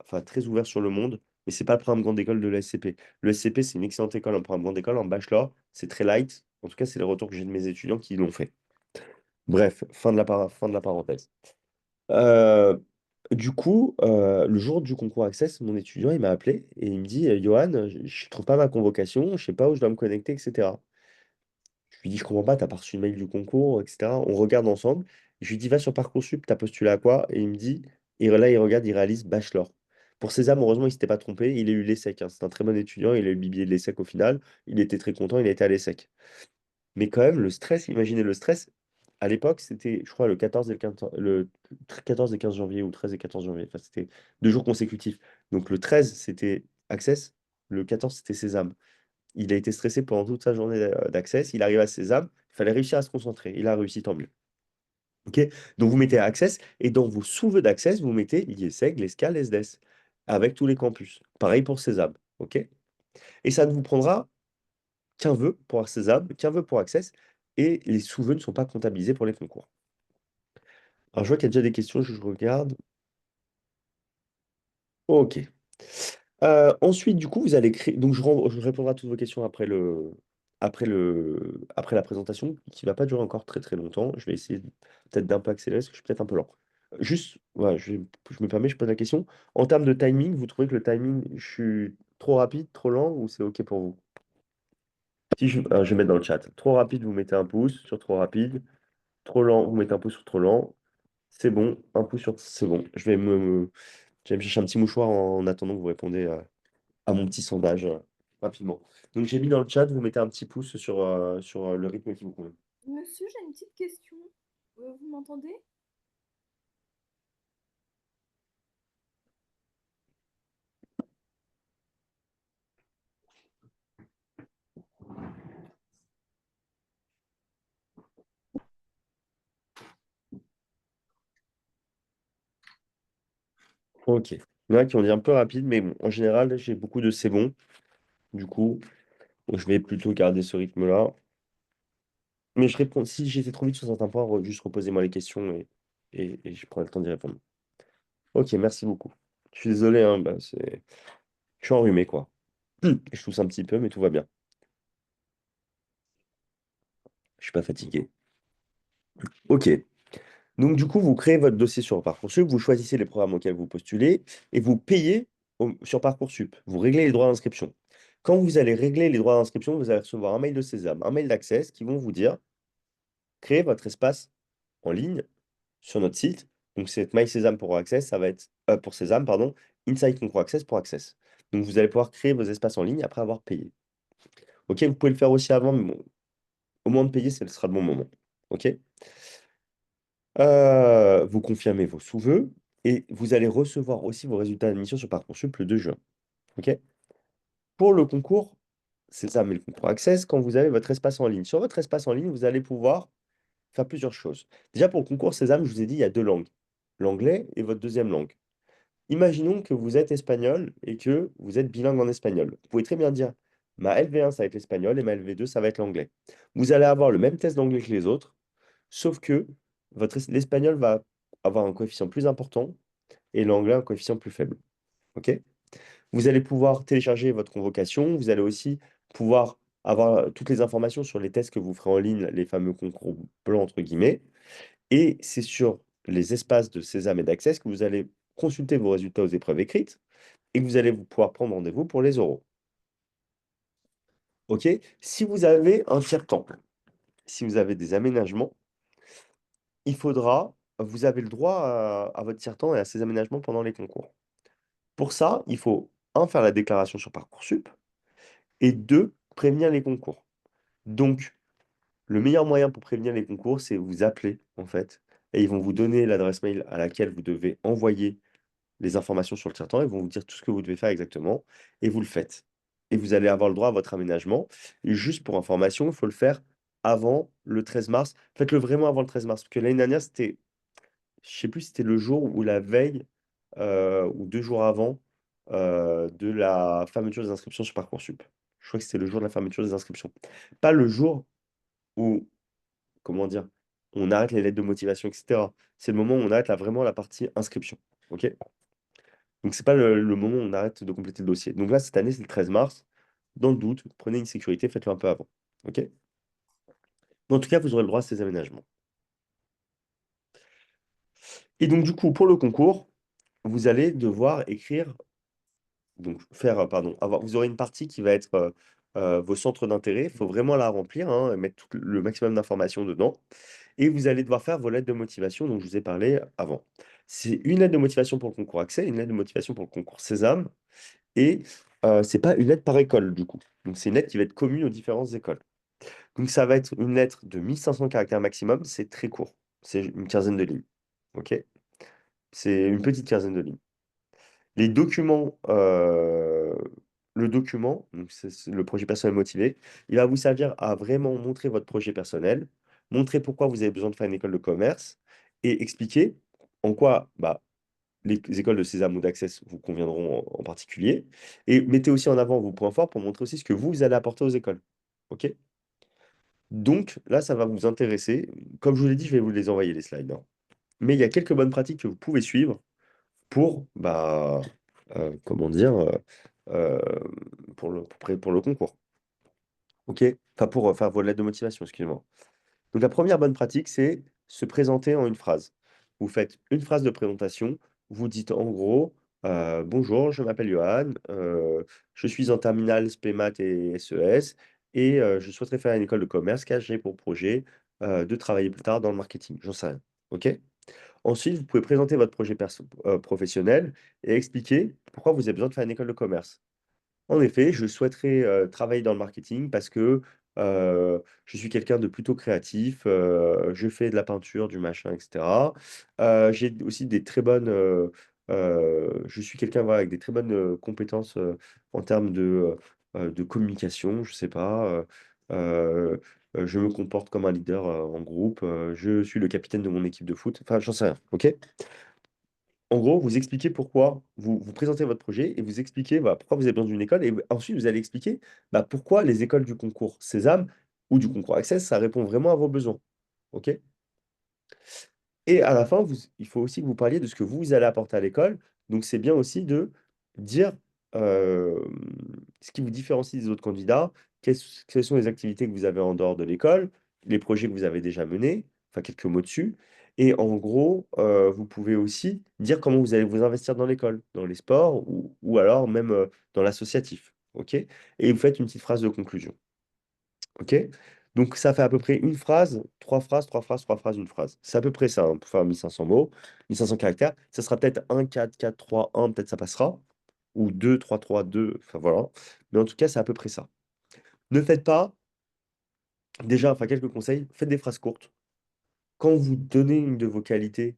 enfin, très ouvert sur le monde, mais c'est pas le programme grande école de l'ESCP. L'ESCP, c'est une excellente école, un programme grande école, en bachelor, c'est très light. En tout cas, c'est les retours que j'ai de mes étudiants qui l'ont fait. Bref, fin de la parenthèse. Euh, du coup, le jour du concours Access, mon étudiant, il m'a appelé et il me dit, Johan, je trouve pas ma convocation, je sais pas où je dois me connecter, etc. Je lui dis, je comprends pas, t'as pas reçu le mail du concours, etc. On regarde ensemble. Je lui dis, va sur Parcoursup, t'as postulé à quoi? Et il me dit, et là, il regarde, il réalise bachelor. Pour César, heureusement, il s'était pas trompé. Il a eu l'ESSEC, hein. C'est un très bon étudiant. Il a eu le billet de l'ESSEC au final. Il était très content. Il a été à l'ESSEC. Mais quand même, le stress, imaginez le stress. À l'époque, c'était, je crois, le 14 et le 14 et 15 janvier ou 13 et 14 janvier. Enfin, c'était 2 jours consécutifs. Donc le 13, c'était Access. Le 14, c'était Sésame. Il a été stressé pendant toute sa journée d'Access. Il arrive à Sésame. Il fallait réussir à se concentrer. Il a réussi, tant mieux. OK? Donc, vous mettez Access et dans vos sous-vœux d'Access, vous mettez l'IESEG, l'ESCA, l'ESDES avec tous les campus. Pareil pour Sésame. OK? Et ça ne vous prendra qu'un vœu pour Sésame, qu'un vœu pour Access et les sous-vœux ne sont pas comptabilisés pour les concours. Alors, je vois qu'il y a déjà des questions, je regarde. OK. Ensuite, du coup, vous allez créer. Donc, je répondrai à toutes vos questions après la présentation, qui ne va pas durer encore très très longtemps. Je vais essayer peut-être d'un peu accélérer, parce que je suis peut-être un peu lent. Juste, voilà, je me permets, je pose la question. En termes de timing, vous trouvez que le timing, je suis trop rapide, trop lent, ou c'est OK pour vous? Si je vais mettre dans le chat. Trop rapide, vous mettez un pouce sur trop rapide. Trop lent, vous mettez un pouce sur trop lent. C'est bon, un pouce sur. C'est bon. Je vais me chercher un petit mouchoir en attendant que vous répondez à mon petit sondage rapidement. Donc j'ai mis dans le chat, vous mettez un petit pouce sur le rythme qui vous convient. Monsieur, j'ai une petite question. Vous m'entendez? Ok. Il y en a qui ont dit un peu rapide, mais bon, en général, j'ai beaucoup de c'est bon. Du coup, je vais plutôt garder ce rythme-là. Mais je réponds, si j'étais trop vite sur certains points, juste reposez-moi les questions. et je prends le temps d'y répondre. Ok, merci beaucoup. Je suis désolé, hein, je suis enrhumé, quoi. Je tousse un petit peu, mais tout va bien. Je suis pas fatigué. Ok. Donc, du coup, vous créez votre dossier sur Parcoursup, vous choisissez les programmes auxquels vous postulez et vous payez sur Parcoursup. Vous réglez les droits d'inscription. Quand vous allez régler les droits d'inscription, vous allez recevoir un mail de Sésame, un mail d'Access qui vont vous dire créez votre espace en ligne sur notre site. Donc, c'est My Sésame pour Access, ça va être pour Sésame, pardon, Inside Concours Access pour Access. Donc, vous allez pouvoir créer vos espaces en ligne après avoir payé. Ok, vous pouvez le faire aussi avant, mais bon, au moins de payer, ce sera le bon moment. Ok. Vous confirmez vos sous-vœux et vous allez recevoir aussi vos résultats d'admission sur Parcoursup le 2 juin. OK? Pour le concours, c'est ça, mais le concours Access, quand vous avez votre espace en ligne. Sur votre espace en ligne, vous allez pouvoir faire plusieurs choses. Déjà, pour le concours Sésame, je vous ai dit, il y a deux langues, l'anglais et votre deuxième langue. Imaginons que vous êtes espagnol et que vous êtes bilingue en espagnol. Vous pouvez très bien dire, ma LV1, ça va être l'espagnol et ma LV2, ça va être l'anglais. Vous allez avoir le même test d'anglais que les autres, sauf que l'espagnol va avoir un coefficient plus important et l'anglais un coefficient plus faible. OK? Vous allez pouvoir télécharger votre convocation. Vous allez aussi pouvoir avoir toutes les informations sur les tests que vous ferez en ligne, les fameux concours blancs, entre guillemets. Et c'est sur les espaces de Sésame et d'Access que vous allez consulter vos résultats aux épreuves écrites et que vous allez pouvoir prendre rendez-vous pour les oraux. OK? Si vous avez un tiers-temps, si vous avez des aménagements, vous avez le droit à votre tiers-temps et à ces aménagements pendant les concours. Pour ça, il faut, un, faire la déclaration sur Parcoursup et deux, prévenir les concours. Donc, le meilleur moyen pour prévenir les concours, c'est vous appeler, en fait, et ils vont vous donner l'adresse mail à laquelle vous devez envoyer les informations sur le tiers-temps. Ils vont vous dire tout ce que vous devez faire exactement, et vous le faites. Et vous allez avoir le droit à votre aménagement. Et juste pour information, il faut le faire avant le 13 mars. Faites-le vraiment avant le 13 mars, parce que l'année dernière, c'était, je sais plus si c'était le jour ou la veille, ou 2 jours avant, de la fermeture des inscriptions sur Parcoursup. Je crois que c'était le jour de la fermeture des inscriptions. Pas le jour où, comment dire, on arrête les lettres de motivation, et cetera. C'est le moment où on arrête vraiment la partie inscription. OK? Donc c'est pas le moment où on arrête de compléter le dossier. Donc là, cette année, c'est le 13 mars. Dans le doute, prenez une sécurité, faites-le un peu avant. OK? Mais en tout cas, vous aurez le droit à ces aménagements. Et donc, du coup, pour le concours, vous allez devoir écrire donc faire, pardon, vous aurez une partie qui va être vos centres d'intérêt. Il faut vraiment la remplir, hein, mettre le maximum d'informations dedans. Et vous allez devoir faire vos lettres de motivation dont je vous ai parlé avant. C'est une lettre de motivation pour le concours Accès, une lettre de motivation pour le concours Sésame. Et c'est pas une lettre par école, du coup. Donc c'est une lettre qui va être commune aux différentes écoles. Donc ça va être une lettre de 1500 caractères maximum. C'est très court. C'est une quinzaine de lignes. OK? C'est une petite quinzaine de lignes. Les documents, le document, donc c'est le projet personnel motivé, il va vous servir à vraiment montrer votre projet personnel, montrer pourquoi vous avez besoin de faire une école de commerce et expliquer en quoi les écoles de Sésame ou d'Access vous conviendront en particulier. Et mettez aussi en avant vos points forts pour montrer aussi ce que vous allez apporter aux écoles. OK? Donc là, ça va vous intéresser. Comme je vous l'ai dit, je vais vous les envoyer, les slides, hein. Mais il y a quelques bonnes pratiques que vous pouvez suivre pour, comment dire, euh, pour le concours. OK? Enfin, pour faire vos lettres de motivation, excusez-moi. Donc, la première bonne pratique, c'est se présenter en une phrase. Vous faites une phrase de présentation. Vous dites en gros, bonjour, je m'appelle Johan, je suis en terminale SP Maths et SES et je souhaiterais faire une école de commerce car j'ai pour projet de travailler plus tard dans le marketing. J'en sais rien. OK? Ensuite, vous pouvez présenter votre projet professionnel et expliquer pourquoi vous avez besoin de faire une école de commerce. En effet, je souhaiterais travailler dans le marketing parce que je suis quelqu'un de plutôt créatif, je fais de la peinture, du machin, etc. J'ai aussi des très bonnes, je suis quelqu'un voilà, avec des très bonnes compétences en termes de communication, je sais pas. Euh, je me comporte comme un leader en groupe, je suis le capitaine de mon équipe de foot, enfin, j'en sais rien, ok? En gros, vous expliquez pourquoi, vous présentez votre projet et vous expliquez pourquoi vous avez besoin d'une école. Et ensuite, vous allez expliquer pourquoi les écoles du concours Sésame ou du concours Access, ça répond vraiment à vos besoins. OK? Et à la fin, il faut aussi que vous parliez de ce que vous allez apporter à l'école. Donc, c'est bien aussi de dire euh, ce qui vous différencie des autres candidats, quelles sont les activités que vous avez en dehors de l'école, les projets que vous avez déjà menés, enfin quelques mots dessus. Et en gros, vous pouvez aussi dire comment vous allez vous investir dans l'école, dans les sports ou alors même dans l'associatif. OK? Et vous faites une petite phrase de conclusion. OK? Donc, ça fait à peu près une phrase, trois phrases, trois phrases, trois phrases, une phrase. C'est à peu près ça, hein, pour faire 1500 mots, 1500 caractères. Ça sera peut-être 1, 4, 4, 3, 1, peut-être ça passera. Ou 2, 3, 3, 2, enfin voilà. Mais en tout cas, c'est à peu près ça. Ne faites pas, déjà, enfin quelques conseils, faites des phrases courtes. Quand vous donnez une de vos qualités,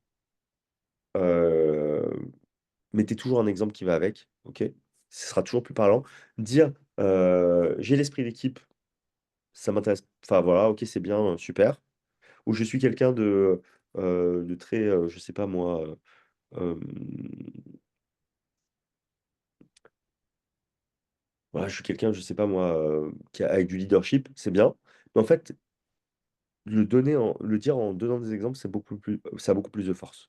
euh, mettez toujours un exemple qui va avec, OK? Ce sera toujours plus parlant. Dire, j'ai l'esprit d'équipe, ça m'intéresse. Enfin voilà, OK, c'est bien, super. Ou je suis quelqu'un de très, je sais pas moi, voilà, je suis quelqu'un, je sais pas moi, avec du leadership, c'est bien. Mais en fait, le dire en donnant des exemples, ça a beaucoup plus de force.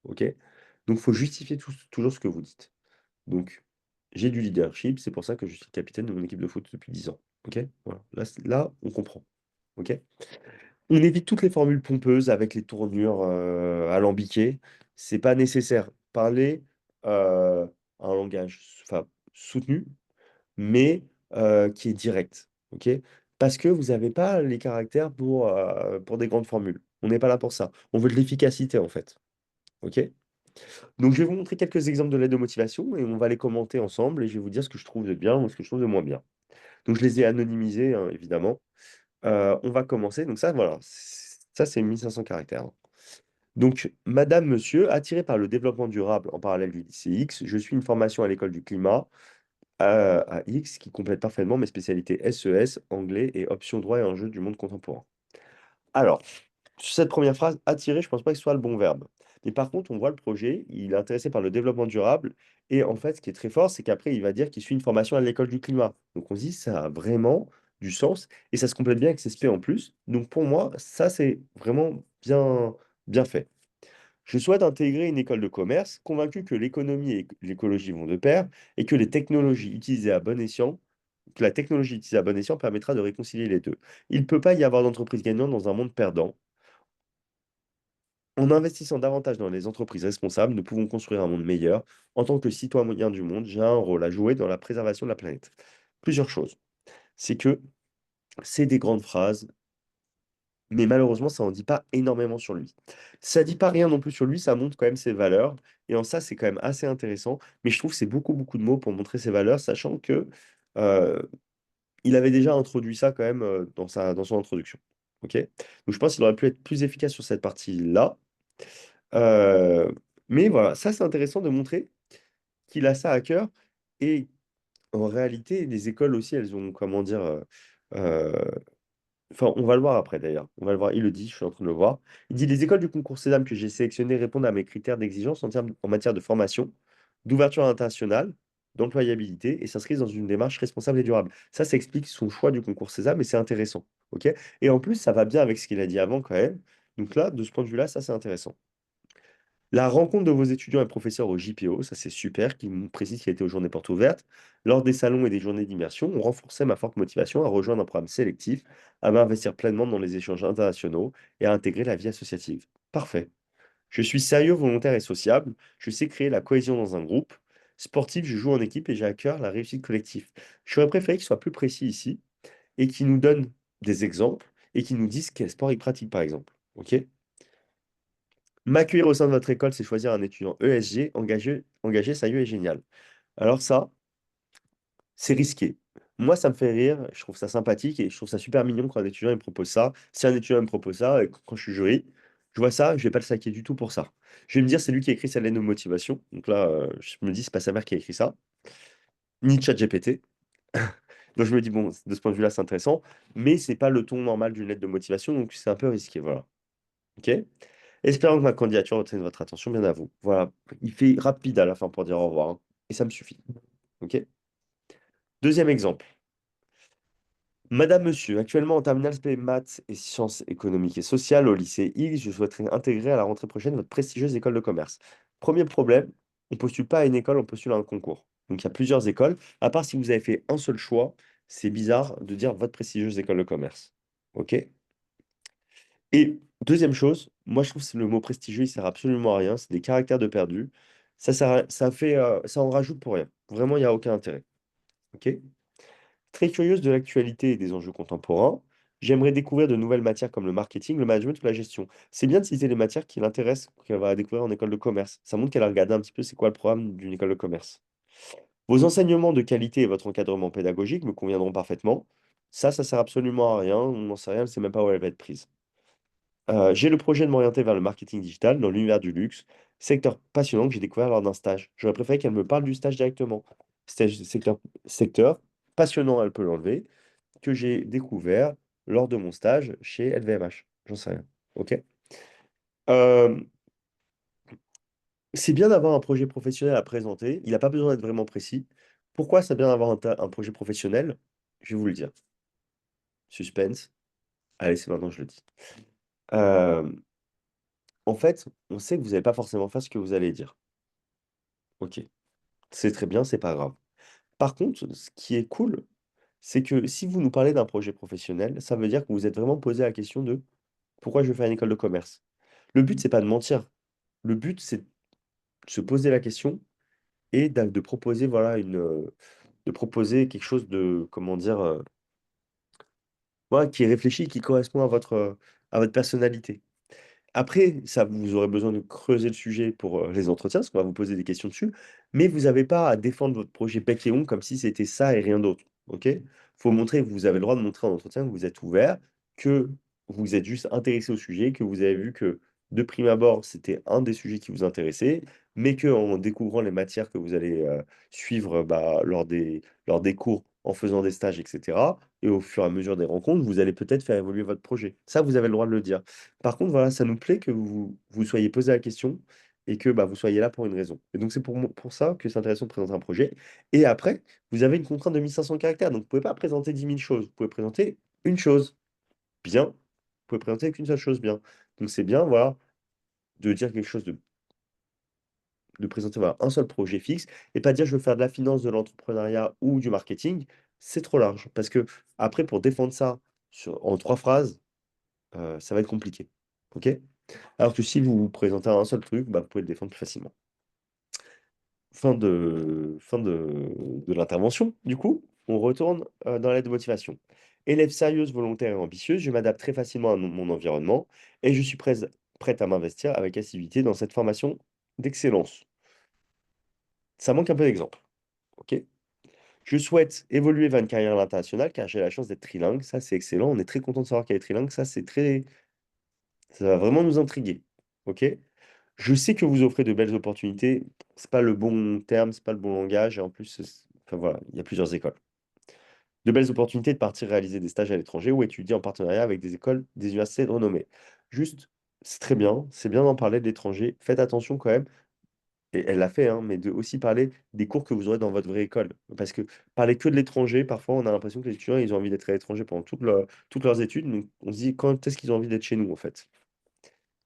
OK? Donc, il faut justifier toujours ce que vous dites. Donc, j'ai du leadership, c'est pour ça que je suis capitaine de mon équipe de foot depuis 10 ans. OK? Voilà. Là, on comprend. OK? On évite toutes les formules pompeuses avec les tournures alambiquées. C'est pas nécessaire. Parler un langage enfin, soutenu, mais qui est direct. OK? Parce que vous n'avez pas les caractères pour des grandes formules. On n'est pas là pour ça. On veut de l'efficacité, en fait. OK? Donc, je vais vous montrer quelques exemples de lettres de motivation et on va les commenter ensemble et je vais vous dire ce que je trouve de bien ou ce que je trouve de moins bien. Donc, je les ai anonymisés, hein, évidemment. On va commencer. Donc, ça, voilà. Ça, c'est 1500 caractères. Donc, Madame, Monsieur, attiré par le développement durable en parallèle du lycée X, je suis une formation à l'école du climat à X qui complète parfaitement mes spécialités SES, anglais et options droit et enjeux du monde contemporain. Alors, sur cette première phrase, attirer, je pense pas que ce soit le bon verbe. Mais par contre, on voit le projet, il est intéressé par le développement durable. Et en fait, ce qui est très fort, c'est qu'après, il va dire qu'il suit une formation à l'école du climat. Donc on se dit, ça a vraiment du sens et ça se complète bien avec ses spé en plus. Donc pour moi, ça, c'est vraiment bien fait. Je souhaite intégrer une école de commerce, convaincu que l'économie et l'écologie vont de pair et que les technologies utilisées à bon escient, que la technologie utilisée à bon escient permettra de réconcilier les deux. Il ne peut pas y avoir d'entreprise gagnante dans un monde perdant. En investissant davantage dans les entreprises responsables, nous pouvons construire un monde meilleur. En tant que citoyen du monde, j'ai un rôle à jouer dans la préservation de la planète. Plusieurs choses. C'est que c'est des grandes phrases, mais malheureusement, ça n'en dit pas énormément sur lui. Ça dit pas rien non plus sur lui, ça montre quand même ses valeurs. Et en ça, c'est quand même assez intéressant. Mais je trouve que c'est beaucoup, beaucoup de mots pour montrer ses valeurs, sachant que euh, il avait déjà introduit ça quand même dans son introduction. OK? Donc je pense qu'il aurait pu être plus efficace sur cette partie-là. Euh, mais voilà, ça c'est intéressant de montrer qu'il a ça à cœur. Et en réalité, les écoles aussi, elles ont, comment dire, euh, enfin, on va le voir après d'ailleurs. On va le voir, il le dit, je suis en train de le voir. Il dit, les écoles du concours Sésame que j'ai sélectionnées répondent à mes critères d'exigence en matière de formation, d'ouverture internationale, d'employabilité et s'inscrivent dans une démarche responsable et durable. Ça explique son choix du concours Sésame et c'est intéressant. OK? Et en plus, ça va bien avec ce qu'il a dit avant quand même. Donc là, de ce point de vue-là, ça c'est intéressant. La rencontre de vos étudiants et professeurs au JPO, ça c'est super, qui me précise qu'il a été aux journées portes ouvertes. Lors des salons et des journées d'immersion, on renforçait ma forte motivation à rejoindre un programme sélectif, à m'investir pleinement dans les échanges internationaux et à intégrer la vie associative. Parfait. Je suis sérieux, volontaire et sociable. Je sais créer la cohésion dans un groupe. Sportif, je joue en équipe et j'ai à cœur la réussite collective. J'aurais préféré qu'il soit plus précis ici et qu'il nous donne des exemples et qu'il nous dise quel sport il pratique, par exemple. OK? M'accueillir au sein de votre école, c'est choisir un étudiant ESG, engagé, sérieux et génial. Alors ça, c'est risqué. Moi, ça me fait rire, je trouve ça sympathique et je trouve ça super mignon quand un étudiant il me propose ça. Si un étudiant me propose ça, et quand je suis jury, je vois ça, je vais pas le saquer du tout pour ça. Je vais me dire, c'est lui qui a écrit sa lettre de motivation. Donc là, je me dis, c'est pas sa mère qui a écrit ça, ni ChatGPT. Donc je me dis, bon, de ce point de vue-là, c'est intéressant, mais c'est pas le ton normal d'une lettre de motivation, donc c'est un peu risqué, voilà. OK? Espérons que ma candidature retienne votre attention, bien à vous. Voilà, il fait rapide à la fin pour dire au revoir, hein, et ça me suffit. OK? Deuxième exemple. Madame, monsieur, actuellement en terminale SP maths et sciences économiques et sociales au lycée X, je souhaiterais intégrer à la rentrée prochaine votre prestigieuse école de commerce. Premier problème, on ne postule pas à une école, on postule à un concours. Donc il y a plusieurs écoles. À part si vous avez fait un seul choix, c'est bizarre de dire votre prestigieuse école de commerce. OK? Et deuxième chose, moi je trouve que le mot prestigieux, il sert absolument à rien. C'est des caractères de perdu. Ça en rajoute pour rien. Vraiment, il n'y a aucun intérêt. OK? Très curieuse de l'actualité et des enjeux contemporains, j'aimerais découvrir de nouvelles matières comme le marketing, le management ou la gestion. C'est bien de citer les matières qui l'intéressent, qu'elle va découvrir en école de commerce. Ça montre qu'elle a regardé un petit peu c'est quoi le programme d'une école de commerce. Vos enseignements de qualité et votre encadrement pédagogique me conviendront parfaitement. Ça sert absolument à rien, on n'en sait rien, elle ne sait même pas où elle va être prise. J'ai le projet de m'orienter vers le marketing digital dans l'univers du luxe, secteur passionnant que j'ai découvert lors d'un stage. J'aurais préféré qu'elle me parle du stage directement. Secteur passionnant, elle peut l'enlever que j'ai découvert lors de mon stage chez LVMH. J'en sais rien. OK? Euh, c'est bien d'avoir un projet professionnel à présenter. Il n'a pas besoin d'être vraiment précis. Pourquoi c'est bien d'avoir un projet professionnel? Je vais vous le dire. Suspense. Allez, c'est maintenant que je le dis. Euh, en fait, on sait que vous n'allez pas forcément faire ce que vous allez dire. OK. C'est très bien, c'est pas grave. Par contre, ce qui est cool, c'est que si vous nous parlez d'un projet professionnel, ça veut dire que vous êtes vraiment posé la question de pourquoi je veux faire une école de commerce. Le but, c'est pas de mentir. Le but, c'est de se poser la question et de proposer, voilà, de proposer quelque chose de, comment dire, voilà, qui est réfléchi, qui correspond à votre personnalité. Après, ça, vous aurez besoin de creuser le sujet pour les entretiens, parce qu'on va vous poser des questions dessus, mais vous n'avez pas à défendre votre projet bec et ongle comme si c'était ça et rien d'autre. OK? Faut montrer, vous avez le droit de montrer en entretien que vous êtes ouvert, que vous êtes juste intéressé au sujet, que vous avez vu que de prime abord, c'était un des sujets qui vous intéressait, mais qu'en découvrant les matières que vous allez suivre bah, lors des cours, en faisant des stages, etc., et au fur et à mesure des rencontres, vous allez peut-être faire évoluer votre projet. Ça, vous avez le droit de le dire. Par contre, voilà, ça nous plaît que vous soyez posé la question et que bah, vous soyez là pour une raison. Et donc, c'est pour ça que c'est intéressant de présenter un projet. Et après, vous avez une contrainte de 1500 caractères. Donc, vous ne pouvez pas présenter 10 000 choses. Vous pouvez présenter une chose bien. Vous pouvez présenter qu'une seule chose bien. Donc, c'est bien, voilà, de dire quelque chose de présenter voilà, un seul projet fixe et pas dire je veux faire de la finance, de l'entrepreneuriat ou du marketing. C'est trop large. Parce que après, pour défendre ça en 3 phrases, ça va être compliqué. OK? Alors que si vous vous présentez à un seul truc, bah, vous pouvez le défendre plus facilement. Fin de l'intervention, du coup, on retourne dans l'aide de motivation. Élève sérieuse, volontaire et ambitieuse, je m'adapte très facilement à mon environnement et je suis prête à m'investir avec assiduité dans cette formation d'excellence. Ça manque un peu d'exemple. OK? Je souhaite évoluer vers une carrière à l'international car j'ai la chance d'être trilingue. Ça, c'est excellent. On est très content de savoir qu'elle est trilingue. Ça va vraiment nous intriguer. OK? Je sais que vous offrez de belles opportunités. C'est pas le bon terme, c'est pas le bon langage. Et en plus, enfin voilà, il y a plusieurs écoles. De belles opportunités de partir réaliser des stages à l'étranger ou étudier en partenariat avec des écoles, des universités renommées. Juste, c'est très bien, c'est bien d'en parler de l'étranger. Faites attention quand même, et elle l'a fait, hein, mais de aussi parler des cours que vous aurez dans votre vraie école. Parce que parler que de l'étranger, parfois on a l'impression que les étudiants, ils ont envie d'être à l'étranger pendant toutes leurs études. Donc on se dit, quand est-ce qu'ils ont envie d'être chez nous, en fait?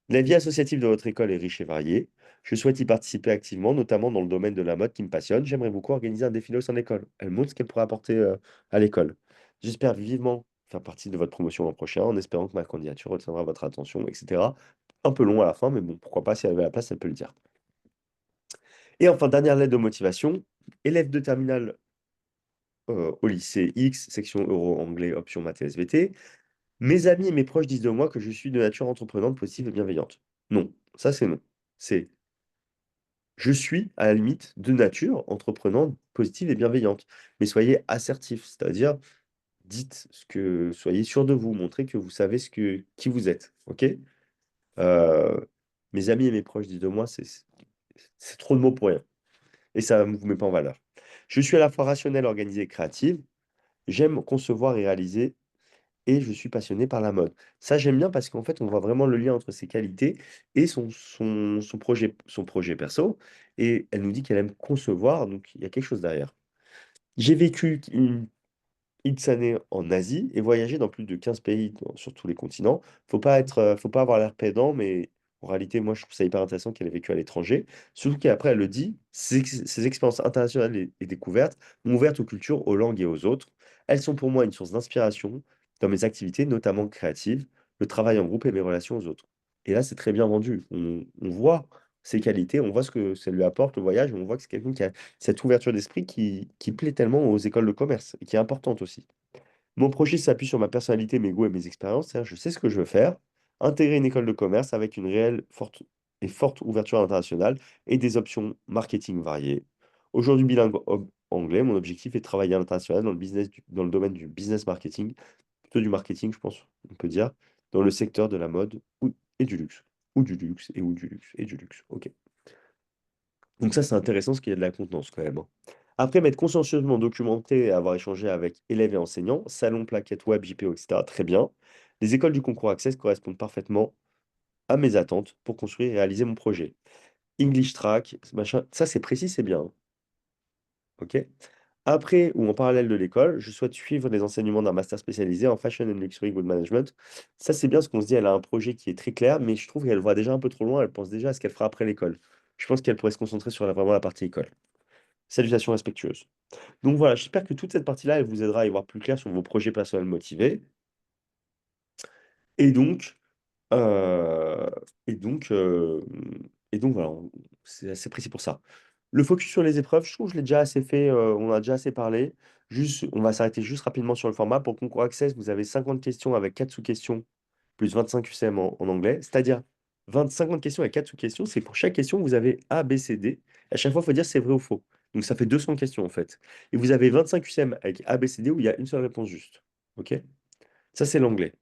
La vie associative de votre école est riche et variée. Je souhaite y participer activement, notamment dans le domaine de la mode qui me passionne. J'aimerais beaucoup organiser un défilé au sein de l'école. Elle montre ce qu'elle pourrait apporter à l'école. J'espère vivement faire partie de votre promotion l'an prochain, en espérant que ma candidature retiendra votre attention, etc. Un peu long à la fin, mais bon, pourquoi pas, si elle avait la place, elle peut le dire. Et enfin, dernière lettre de motivation. Élève de terminale au lycée X, section euro, anglais, option maths et SVT. Mes amis et mes proches disent de moi que je suis de nature entreprenante, positive et bienveillante. Non, ça c'est non. C'est je suis, à la limite, de nature entreprenante, positive et bienveillante. Mais soyez assertif, c'est-à-dire soyez sûr de vous, montrez que vous savez qui vous êtes. OK? Euh, mes amis et mes proches disent de moi, c'est trop de mots pour rien. Et ça ne vous met pas en valeur. Je suis à la fois rationnelle, organisée et créative. J'aime concevoir et réaliser et je suis passionné par la mode. Ça, j'aime bien parce qu'en fait, on voit vraiment le lien entre ses qualités et son projet perso. Et elle nous dit qu'elle aime concevoir, donc il y a quelque chose derrière. J'ai vécu X années en Asie et voyager dans plus de 15 pays sur tous les continents. Faut pas avoir l'air pédant, mais en réalité, moi, je trouve ça hyper intéressant qu'elle ait vécu à l'étranger. Surtout qu'après, elle le dit, ses expériences internationales et découvertes m'ont ouvert aux cultures, aux langues et aux autres. Elles sont pour moi une source d'inspiration dans mes activités, notamment créatives, le travail en groupe et mes relations aux autres. Et là, c'est très bien vendu. On voit ses qualités, on voit ce que ça lui apporte le voyage, on voit que c'est quelqu'un qui a cette ouverture d'esprit qui plaît tellement aux écoles de commerce et qui est importante aussi. Mon projet s'appuie sur ma personnalité, mes goûts et mes expériences. C'est-à-dire, je sais ce que je veux faire, intégrer une école de commerce avec une réelle forte ouverture internationale et des options marketing variées. Aujourd'hui bilingue anglais, mon objectif est de travailler à l'international dans le business, dans le domaine du business marketing, plutôt du marketing, je pense, on peut dire, dans le secteur de la mode et du luxe. Ou du luxe, et ou du luxe, et du luxe. Ok. Donc ça, c'est intéressant parce qu'il y a de la contenance quand même, hein. Après, m'être consciencieusement documenté et avoir échangé avec élèves et enseignants, salon, plaquettes web, JPO, etc., très bien. Les écoles du concours Access correspondent parfaitement à mes attentes pour construire et réaliser mon projet. English Track, machin, ça c'est précis, c'est bien, hein. Ok. Après, ou en parallèle de l'école, je souhaite suivre les enseignements d'un master spécialisé en Fashion and Luxury Good Management. Ça, c'est bien ce qu'on se dit, elle a un projet qui est très clair, mais je trouve qu'elle voit déjà un peu trop loin, elle pense déjà à ce qu'elle fera après l'école. Je pense qu'elle pourrait se concentrer sur vraiment la partie école. Salutations respectueuses. Donc voilà, j'espère que toute cette partie-là, elle vous aidera à y voir plus clair sur vos projets personnels motivés. Et donc, euh, et donc, euh, et donc voilà, c'est assez précis pour ça. Le focus sur les épreuves, je trouve que je l'ai déjà assez fait, on a déjà assez parlé. Juste, on va s'arrêter juste rapidement sur le format. Pour le concours Access, vous avez 50 questions avec 4 sous-questions, plus 25 UCM en anglais. C'est-à-dire 50 questions avec 4 sous-questions. C'est pour chaque question, vous avez A, B, C, D. À chaque fois, il faut dire c'est vrai ou faux. Donc ça fait 200 questions en fait. Et vous avez 25 UCM avec A, B, C, D où il y a une seule réponse juste. OK? Ça, c'est l'anglais.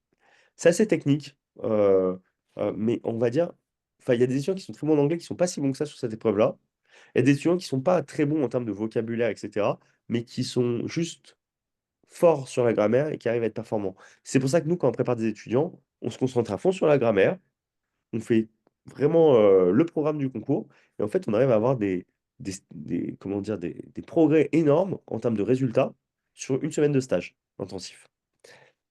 C'est assez technique, mais on va dire, enfin, il y a des étudiants qui sont très bons en anglais, qui sont pas si bons que ça sur cette épreuve-là. Il y a des étudiants qui sont pas très bons en termes de vocabulaire, etc., mais qui sont juste forts sur la grammaire et qui arrivent à être performants. C'est pour ça que nous, quand on prépare des étudiants, on se concentre à fond sur la grammaire, on fait vraiment le programme du concours, et en fait, on arrive à avoir comment dire, des progrès énormes en termes de résultats sur une semaine de stage intensif.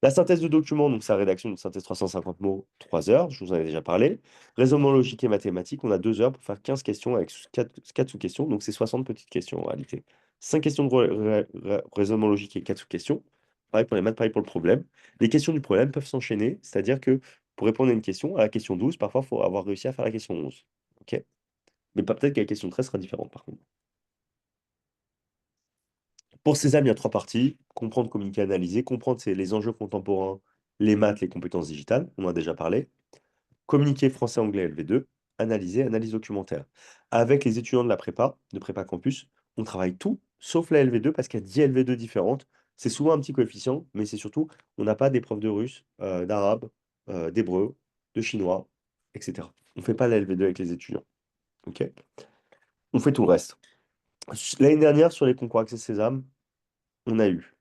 La synthèse de document, donc sa rédaction, une synthèse 350 mots, 3 heures, je vous en ai déjà parlé. Raisonnement logique et mathématique, on a 2 heures pour faire 15 questions avec 4 sous-questions, donc c'est 60 petites questions en réalité. 5 questions de raisonnement logique et 4 sous-questions. Pareil pour les maths, pareil pour le problème. Les questions du problème peuvent s'enchaîner, c'est-à-dire que pour répondre à une question, à la question 12, parfois il faut avoir réussi à faire la question 11. Ok. Mais pas peut-être que la question 13 sera différente par contre. Pour César, il y a 3 parties. Comprendre, communiquer, analyser. Comprendre, c'est les enjeux contemporains, les maths, les compétences digitales. On en a déjà parlé. Communiquer français-anglais LV2, analyser, analyse documentaire. Avec les étudiants de la prépa, de prépa campus, on travaille tout sauf la LV2 parce qu'il y a 10 LV2 différentes. C'est souvent un petit coefficient, mais c'est surtout, on n'a pas d'épreuve de russe, d'arabe, d'hébreu, de chinois, etc. On ne fait pas la LV2 avec les étudiants. Ok. On fait tout le reste. L'année dernière, sur les concours Accès Sésame, on a eu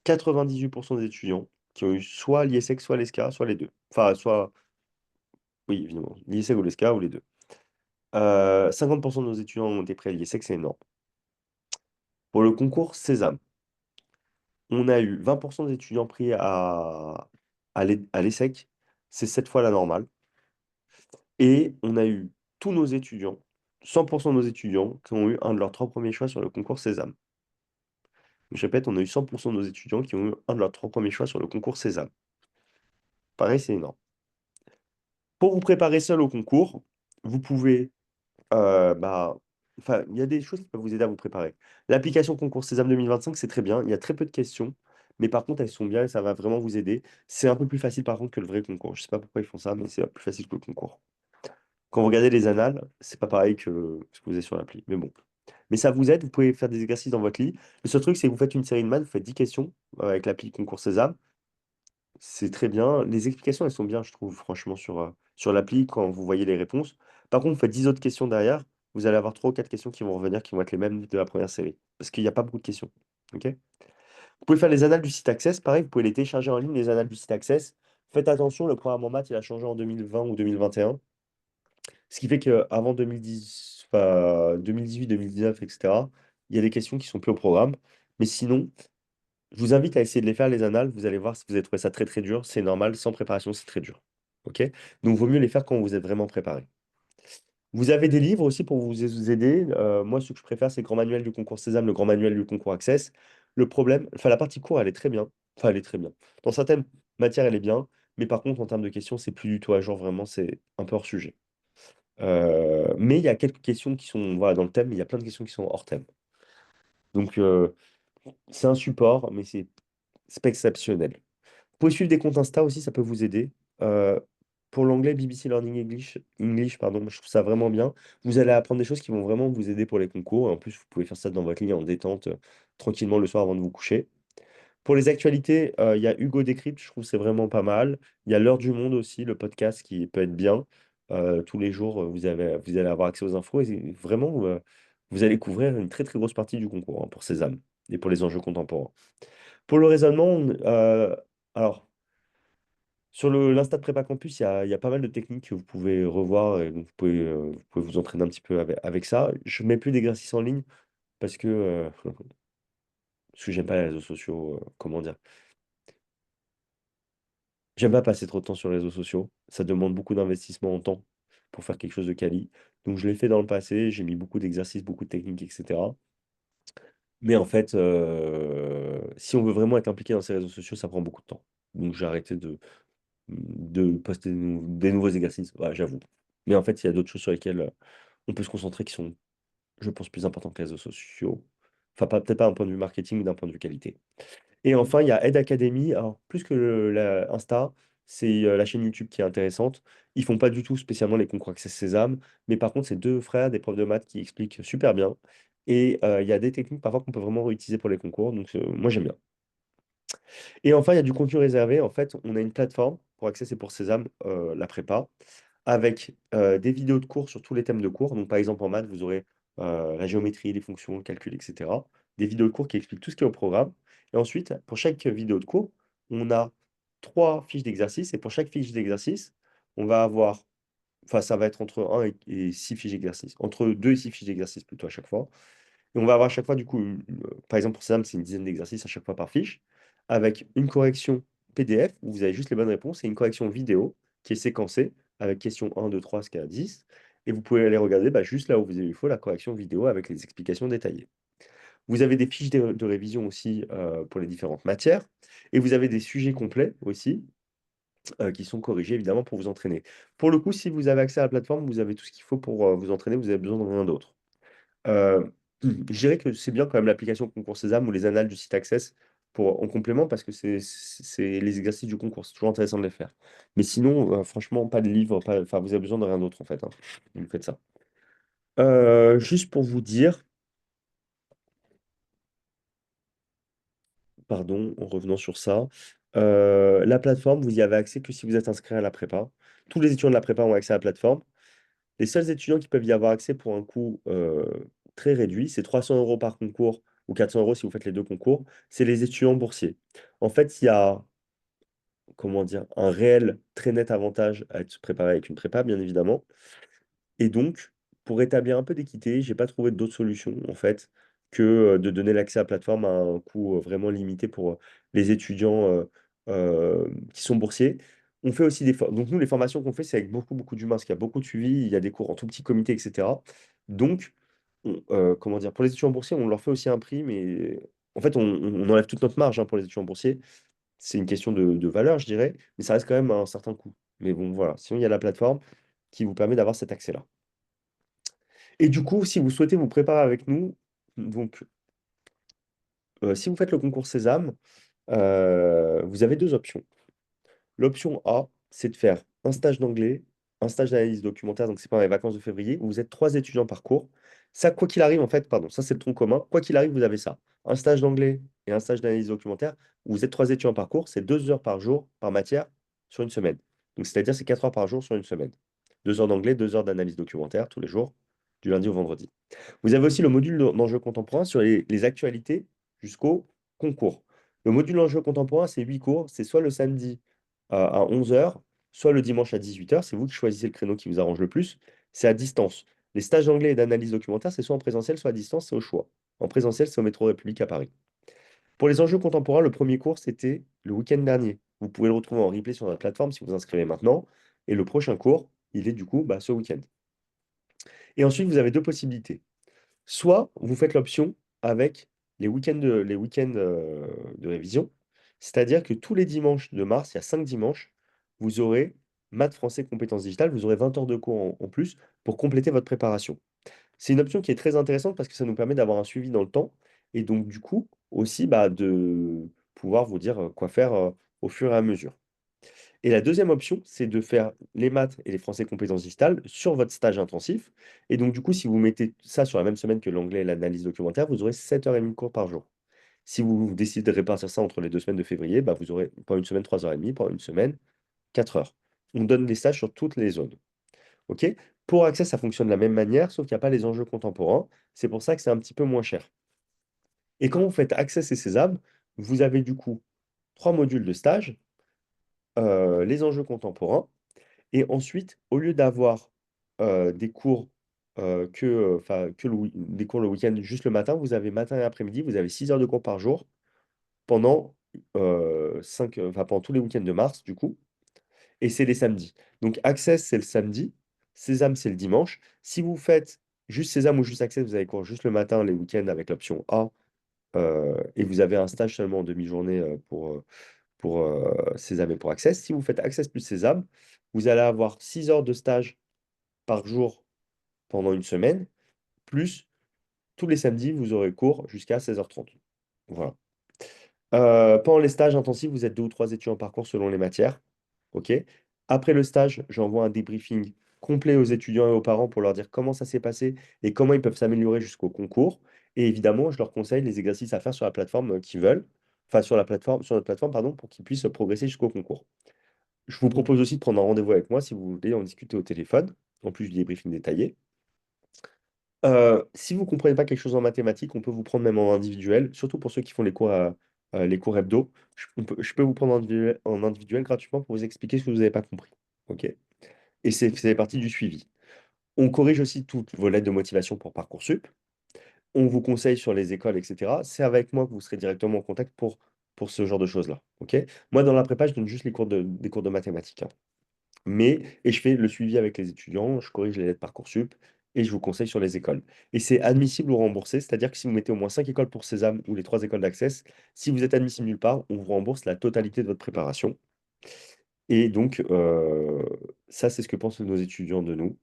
98% des étudiants qui ont eu soit l'ISEC, soit l'ESCA, soit les deux. Enfin, soit, oui, évidemment, l'ISEC ou l'ESCA ou les deux. 50% de nos étudiants ont été pris à l'ISEC, c'est énorme. Pour le concours Sésame, on a eu 20% des étudiants pris à l'ESSEC, c'est 7 fois la normale. Et on a eu tous nos étudiants, 100% de nos étudiants, qui ont eu un de leurs 3 premiers choix sur le concours Sésame. Je répète, on a eu 100% de nos étudiants qui ont eu un de leurs 3 premiers choix sur le concours Sésame. Pareil, c'est énorme. Pour vous préparer seul au concours, vous pouvez bah, enfin, il y a des choses qui peuvent vous aider à vous préparer. L'application Concours Sésame 2025, c'est très bien. Il y a très peu de questions, mais par contre, elles sont bien et ça va vraiment vous aider. C'est un peu plus facile par contre que le vrai concours. Je sais pas pourquoi ils font ça, mais c'est plus facile que le concours. Quand vous regardez les annales, c'est pas pareil que ce que vous avez sur l'appli. Mais bon. Mais ça vous aide, vous pouvez faire des exercices dans votre lit. Le seul truc, c'est que vous faites une série de maths, vous faites 10 questions avec l'appli Concours Sésame. C'est très bien. Les explications, elles sont bien, je trouve, franchement, sur l'appli, quand vous voyez les réponses. Par contre, vous faites 10 autres questions derrière, vous allez avoir 3 ou 4 questions qui vont revenir, qui vont être les mêmes de la première série. Parce qu'il n'y a pas beaucoup de questions. OK? Vous pouvez faire les annales du site Access. Pareil, vous pouvez les télécharger en ligne, les annales du site Access. Faites attention, le programme en maths, il a changé en 2020 ou 2021. Ce qui fait qu'avant 2010, enfin, 2018, 2019, etc., il y a des questions qui sont plus au programme. Mais sinon, Je vous invite à essayer de les faire, les annales. Vous allez voir si vous avez trouvé ça très très dur. C'est normal, sans préparation, c'est très dur. OK? Donc, vaut mieux les faire quand vous êtes vraiment préparé. Vous avez des livres aussi pour vous aider. Moi, ce que je préfère, c'est le grand manuel du concours Sésame, le grand manuel du concours Access. Le problème, enfin, la partie cours, elle est très bien. Enfin, elle est très bien. Dans certaines matières, elle est bien. Mais par contre, en termes de questions, c'est plus du tout à jour. Vraiment, c'est un peu hors sujet. Mais il y a quelques questions qui sont voilà, dans le thème, mais il y a plein de questions qui sont hors thème. Donc, c'est un support, mais c'est pas exceptionnel. Vous pouvez suivre des comptes Insta aussi, ça peut vous aider. Euh, pour l'anglais, BBC Learning English, pardon, je trouve ça vraiment bien. Vous allez apprendre des choses qui vont vraiment vous aider pour les concours. Et en plus, vous pouvez faire ça dans votre lit en détente, tranquillement le soir avant de vous coucher. Pour les actualités, il y a Hugo Décrypte, je trouve que c'est vraiment pas mal. Il y a L'Heure du Monde aussi, le podcast qui peut être bien. Tous les jours, vous allez avoir accès aux infos et vraiment, vous allez couvrir une très très grosse partie du concours hein, pour Sésame et pour les enjeux contemporains. Pour le raisonnement, alors, sur l'Insta de Prépa Campus, il y a pas mal de techniques que vous pouvez revoir et donc vous pouvez vous entraîner un petit peu avec ça. Je mets plus d'exercices en ligne parce que, parce que j'aime pas les réseaux sociaux. Comment dire? J'aime pas passer trop de temps sur les réseaux sociaux. Ça demande beaucoup d'investissement en temps pour faire quelque chose de quali. Donc je l'ai fait dans le passé, j'ai mis beaucoup d'exercices, beaucoup de techniques, etc. Mais en fait, si on veut vraiment être impliqué dans ces réseaux sociaux, ça prend beaucoup de temps. Donc j'ai arrêté de poster des nouveaux exercices, ouais, j'avoue. Mais en fait, il y a d'autres choses sur lesquelles on peut se concentrer qui sont, je pense, plus importantes que les réseaux sociaux. Enfin, peut-être pas d'un point de vue marketing, mais d'un point de vue qualité. Et enfin, il y a Ed Academy. Alors, plus que la Insta, c'est la chaîne YouTube qui est intéressante. Ils font pas du tout spécialement les concours Access Sésame, mais par contre, c'est deux frères, des profs de maths qui expliquent super bien. Et il y a des techniques parfois qu'on peut vraiment réutiliser pour les concours. Donc, moi, j'aime bien. Et enfin, il y a du contenu réservé. En fait, on a une plateforme pour Access et pour Sésame, la prépa, avec des vidéos de cours sur tous les thèmes de cours. Donc, par exemple, en maths, vous aurez la géométrie, les fonctions, le calcul, etc. Des vidéos de cours qui expliquent tout ce qui est au programme. Et ensuite, pour chaque vidéo de cours, on a trois fiches d'exercice. Et pour chaque fiche d'exercice, on va avoir, enfin, ça va être entre un et 6 fiches d'exercice. Entre 2 et 6 fiches d'exercice plutôt à chaque fois. Et on va avoir à chaque fois, du coup, par exemple, pour Sam, c'est une dizaine d'exercices à chaque fois par fiche, avec une correction PDF où vous avez juste les bonnes réponses et une correction vidéo qui est séquencée avec question 1, 2, 3, jusqu'à 10. Et vous pouvez aller regarder bah, juste là où vous avez eu faux, la correction vidéo avec les explications détaillées. Vous avez des fiches de révision aussi pour les différentes matières. Et vous avez des sujets complets aussi qui sont corrigés évidemment pour vous entraîner. Pour le coup, si vous avez accès à la plateforme, vous avez tout ce qu'il faut pour vous entraîner, vous avez besoin de rien d'autre. Euh, je dirais que c'est bien quand même l'application Concours Sésame ou les annales du site Access en complément parce que c'est les exercices du concours, c'est toujours intéressant de les faire. Mais sinon, franchement, pas de livre, enfin, vous avez besoin de rien d'autre en fait. Hein. Vous faites ça. Juste pour vous dire, pardon, en revenant sur ça, la plateforme, vous y avez accès que si vous êtes inscrit à la prépa. Tous les étudiants de la prépa ont accès à la plateforme. Les seuls étudiants qui peuvent y avoir accès pour un coût très réduit, c'est 300 euros par concours ou 400 euros si vous faites les deux concours, c'est les étudiants boursiers. En fait, il y a, comment dire, un réel, très net avantage à être préparé avec une prépa, bien évidemment. Et donc, pour rétablir un peu d'équité, j'ai pas trouvé d'autre solution, en fait, que de donner l'accès à la plateforme à un coût vraiment limité pour les étudiants qui sont boursiers. On fait aussi donc nous, les formations qu'on fait, c'est avec beaucoup, beaucoup d'humains, parce qu'il y a beaucoup de suivi, il y a des cours en tout petit comité, etc. Donc, comment dire, pour les étudiants boursiers, on leur fait aussi un prix, mais en fait, on enlève toute notre marge hein, pour les étudiants boursiers. C'est une question de valeur, je dirais, mais ça reste quand même un certain coût. Mais bon, voilà. Sinon, il y a la plateforme qui vous permet d'avoir cet accès-là. Et du coup, si vous souhaitez vous préparer avec nous, donc si vous faites le concours Sésame, vous avez deux options. L'option A, c'est de faire un stage d'anglais, un stage d'analyse documentaire, donc c'est pendant les vacances de février, où vous êtes trois étudiants par cours. Ça, quoi qu'il arrive, en fait, pardon, ça c'est le tronc commun. Quoi qu'il arrive, vous avez ça. Un stage d'anglais et un stage d'analyse documentaire, où vous êtes trois étudiants par cours, c'est 2 heures par jour, par matière, sur une semaine. Donc c'est-à-dire c'est 4 heures par jour sur une semaine. 2 heures d'anglais, 2 heures d'analyse documentaire tous les jours, du lundi au vendredi. Vous avez aussi le module d'enjeux contemporains sur les actualités jusqu'au concours. Le module d'enjeux contemporains, c'est 8 cours. C'est soit le samedi à 11 heures, soit le dimanche à 18 heures. C'est vous qui choisissez le créneau qui vous arrange le plus. C'est à distance. Les stages d'anglais et d'analyse documentaire, c'est soit en présentiel, soit à distance, c'est au choix. En présentiel, c'est au métro République à Paris. Pour les enjeux contemporains, le premier cours, c'était le week-end dernier. Vous pouvez le retrouver en replay sur notre plateforme si vous vous inscrivez maintenant. Et le prochain cours, il est du coup bah, ce week-end. Et ensuite, vous avez deux possibilités. Soit vous faites l'option avec les week-ends de révision, c'est-à-dire que tous les dimanches de mars, il y a 5 dimanches, vous aurez maths, français, compétences digitales, vous aurez 20 heures de cours en plus pour compléter votre préparation. C'est une option qui est très intéressante parce que ça nous permet d'avoir un suivi dans le temps et donc du coup aussi bah, de pouvoir vous dire quoi faire au fur et à mesure. Et la deuxième option, c'est de faire les maths et les français compétences digitales sur votre stage intensif. Et donc, du coup, si vous mettez ça sur la même semaine que l'anglais et l'analyse documentaire, vous aurez 7h30 de cours par jour. Si vous décidez de répartir ça entre les 2 semaines de février, bah, vous aurez pendant une semaine 3h30, pendant une semaine 4 heures. On donne des stages sur toutes les zones. OK? Pour Access, ça fonctionne de la même manière, sauf qu'il n'y a pas les enjeux contemporains. C'est pour ça que c'est un petit peu moins cher. Et quand vous faites Access et Sésame, vous avez du coup 3 modules de stage, les enjeux contemporains. Et ensuite, au lieu d'avoir des cours des cours le week-end, juste le matin, vous avez matin et après-midi, vous avez 6 heures de cours par jour pendant, pendant tous les week-ends de mars, du coup, et c'est les samedis. Donc Access, c'est le samedi, Sésame, c'est le dimanche. Si vous faites juste Sésame ou juste Access, vous avez cours juste le matin, les week-ends avec l'option A, et vous avez un stage seulement en demi-journée pour Sésame et pour Access. Si vous faites Access plus Sésame, vous allez avoir 6 heures de stage par jour pendant une semaine, plus tous les samedis, vous aurez cours jusqu'à 16h30. Voilà. Pendant les stages intensifs, vous êtes 2 ou 3 étudiants par cours selon les matières. OK? Après le stage, j'envoie un débriefing complet aux étudiants et aux parents pour leur dire comment ça s'est passé et comment ils peuvent s'améliorer jusqu'au concours. Et évidemment, je leur conseille les exercices à faire sur la plateforme qu'ils veulent, enfin sur notre plateforme, pardon, pour qu'ils puissent progresser jusqu'au concours. Je vous propose aussi de prendre un rendez-vous avec moi si vous voulez en discuter au téléphone, en plus du débriefing détaillé. Si vous ne comprenez pas quelque chose en mathématiques, on peut vous prendre même en individuel, surtout pour ceux qui font les cours hebdo. Je peux vous prendre en individuel gratuitement pour vous expliquer ce que vous n'avez pas compris. OK? Et c'est partie du suivi. On corrige aussi toutes vos lettres de motivation pour Parcoursup. On vous conseille sur les écoles, etc. C'est avec moi que vous serez directement en contact pour ce genre de choses-là. OK? Moi, dans la prépa, je donne juste des cours de mathématiques, hein. Et je fais le suivi avec les étudiants, je corrige les lettres Parcoursup et je vous conseille sur les écoles. Et c'est admissible ou remboursé, c'est-à-dire que si vous mettez au moins 5 écoles pour Sésame ou les 3 écoles d'Access, si vous êtes admissible nulle part, on vous rembourse la totalité de votre préparation. Et donc, ça, c'est ce que pensent nos étudiants de nous.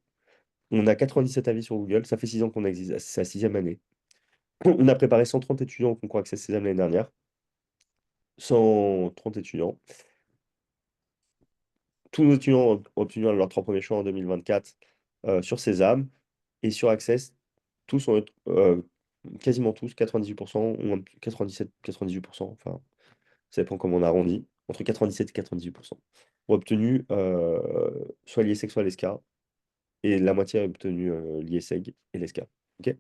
On a 97 avis sur Google, ça fait 6 ans qu'on existe, c'est la sixième année. On a préparé 130 étudiants au concours Access Sésame l'année dernière. 130 étudiants. Tous nos étudiants ont obtenu leurs 3 premiers choix en 2024 sur Sésame. Et sur Access, tous ont, quasiment tous, 98%, ou 97, 98%, enfin, ça dépend comment on arrondit, entre 97 et 98%, ont obtenu soit l'IESEG, soit l'ESCA, et la moitié a obtenu l'IESEG et l'ESCA. Ok.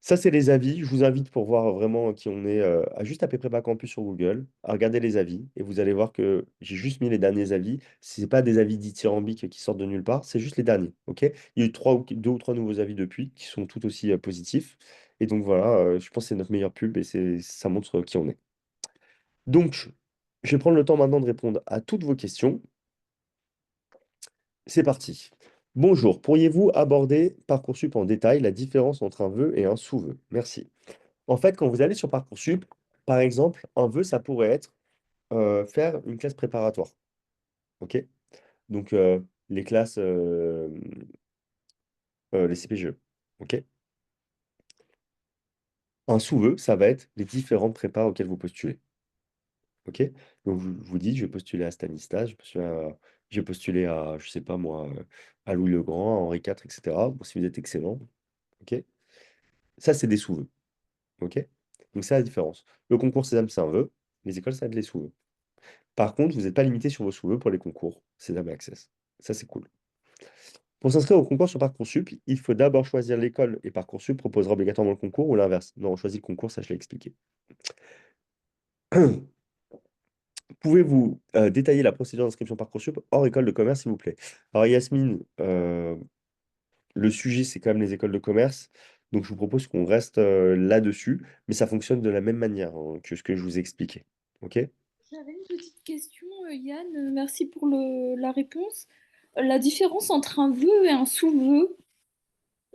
Ça, c'est les avis. Je vous invite pour voir vraiment qui on est, à juste taper Prépa Campus sur Google, à regarder les avis, et vous allez voir que j'ai juste mis les derniers avis. Ce n'est pas des avis dithyrambiques qui sortent de nulle part, c'est juste les derniers. Ok. Il y a eu 2 ou 3 nouveaux avis depuis qui sont tout aussi positifs. Et donc voilà, je pense que c'est notre meilleure pub et ça montre qui on est. Donc, je vais prendre le temps maintenant de répondre à toutes vos questions. C'est parti. Bonjour, pourriez-vous aborder Parcoursup en détail, la différence entre un vœu et un sous-vœu? Merci. En fait, quand vous allez sur Parcoursup, par exemple, un vœu, ça pourrait être faire une classe préparatoire. OK? Donc, les classes, les CPGE. OK? Un sous-vœu, ça va être les différentes prépas auxquelles vous postulez. OK? Donc, vous dites, je vais postuler à Stanislas, je vais postuler à, je sais pas moi, à Louis le Grand, à Henri IV, etc. Bon, si vous êtes excellent. OK? Ça, c'est des sous-vœux. OK? Donc, c'est la différence. Le concours Sésame, c'est un vœu. Les écoles, ça va être les sous-vœux. Par contre, vous n'êtes pas limité sur vos sous pour les concours. C'est Sésame Access. Ça, c'est cool. Pour s'inscrire au concours sur Parcoursup, il faut d'abord choisir l'école et Parcoursup proposera obligatoirement le concours ou l'inverse. Non, on choisit le concours, ça je l'ai expliqué. Pouvez-vous détailler la procédure d'inscription Parcoursup hors école de commerce, s'il vous plaît? Alors Yasmine, le sujet, c'est quand même les écoles de commerce. Donc je vous propose qu'on reste là-dessus, mais ça fonctionne de la même manière hein, que ce que je vous expliquais. OK? J'avais une petite question, Yann. Merci pour la réponse. La différence entre un vœu et un sous-vœu,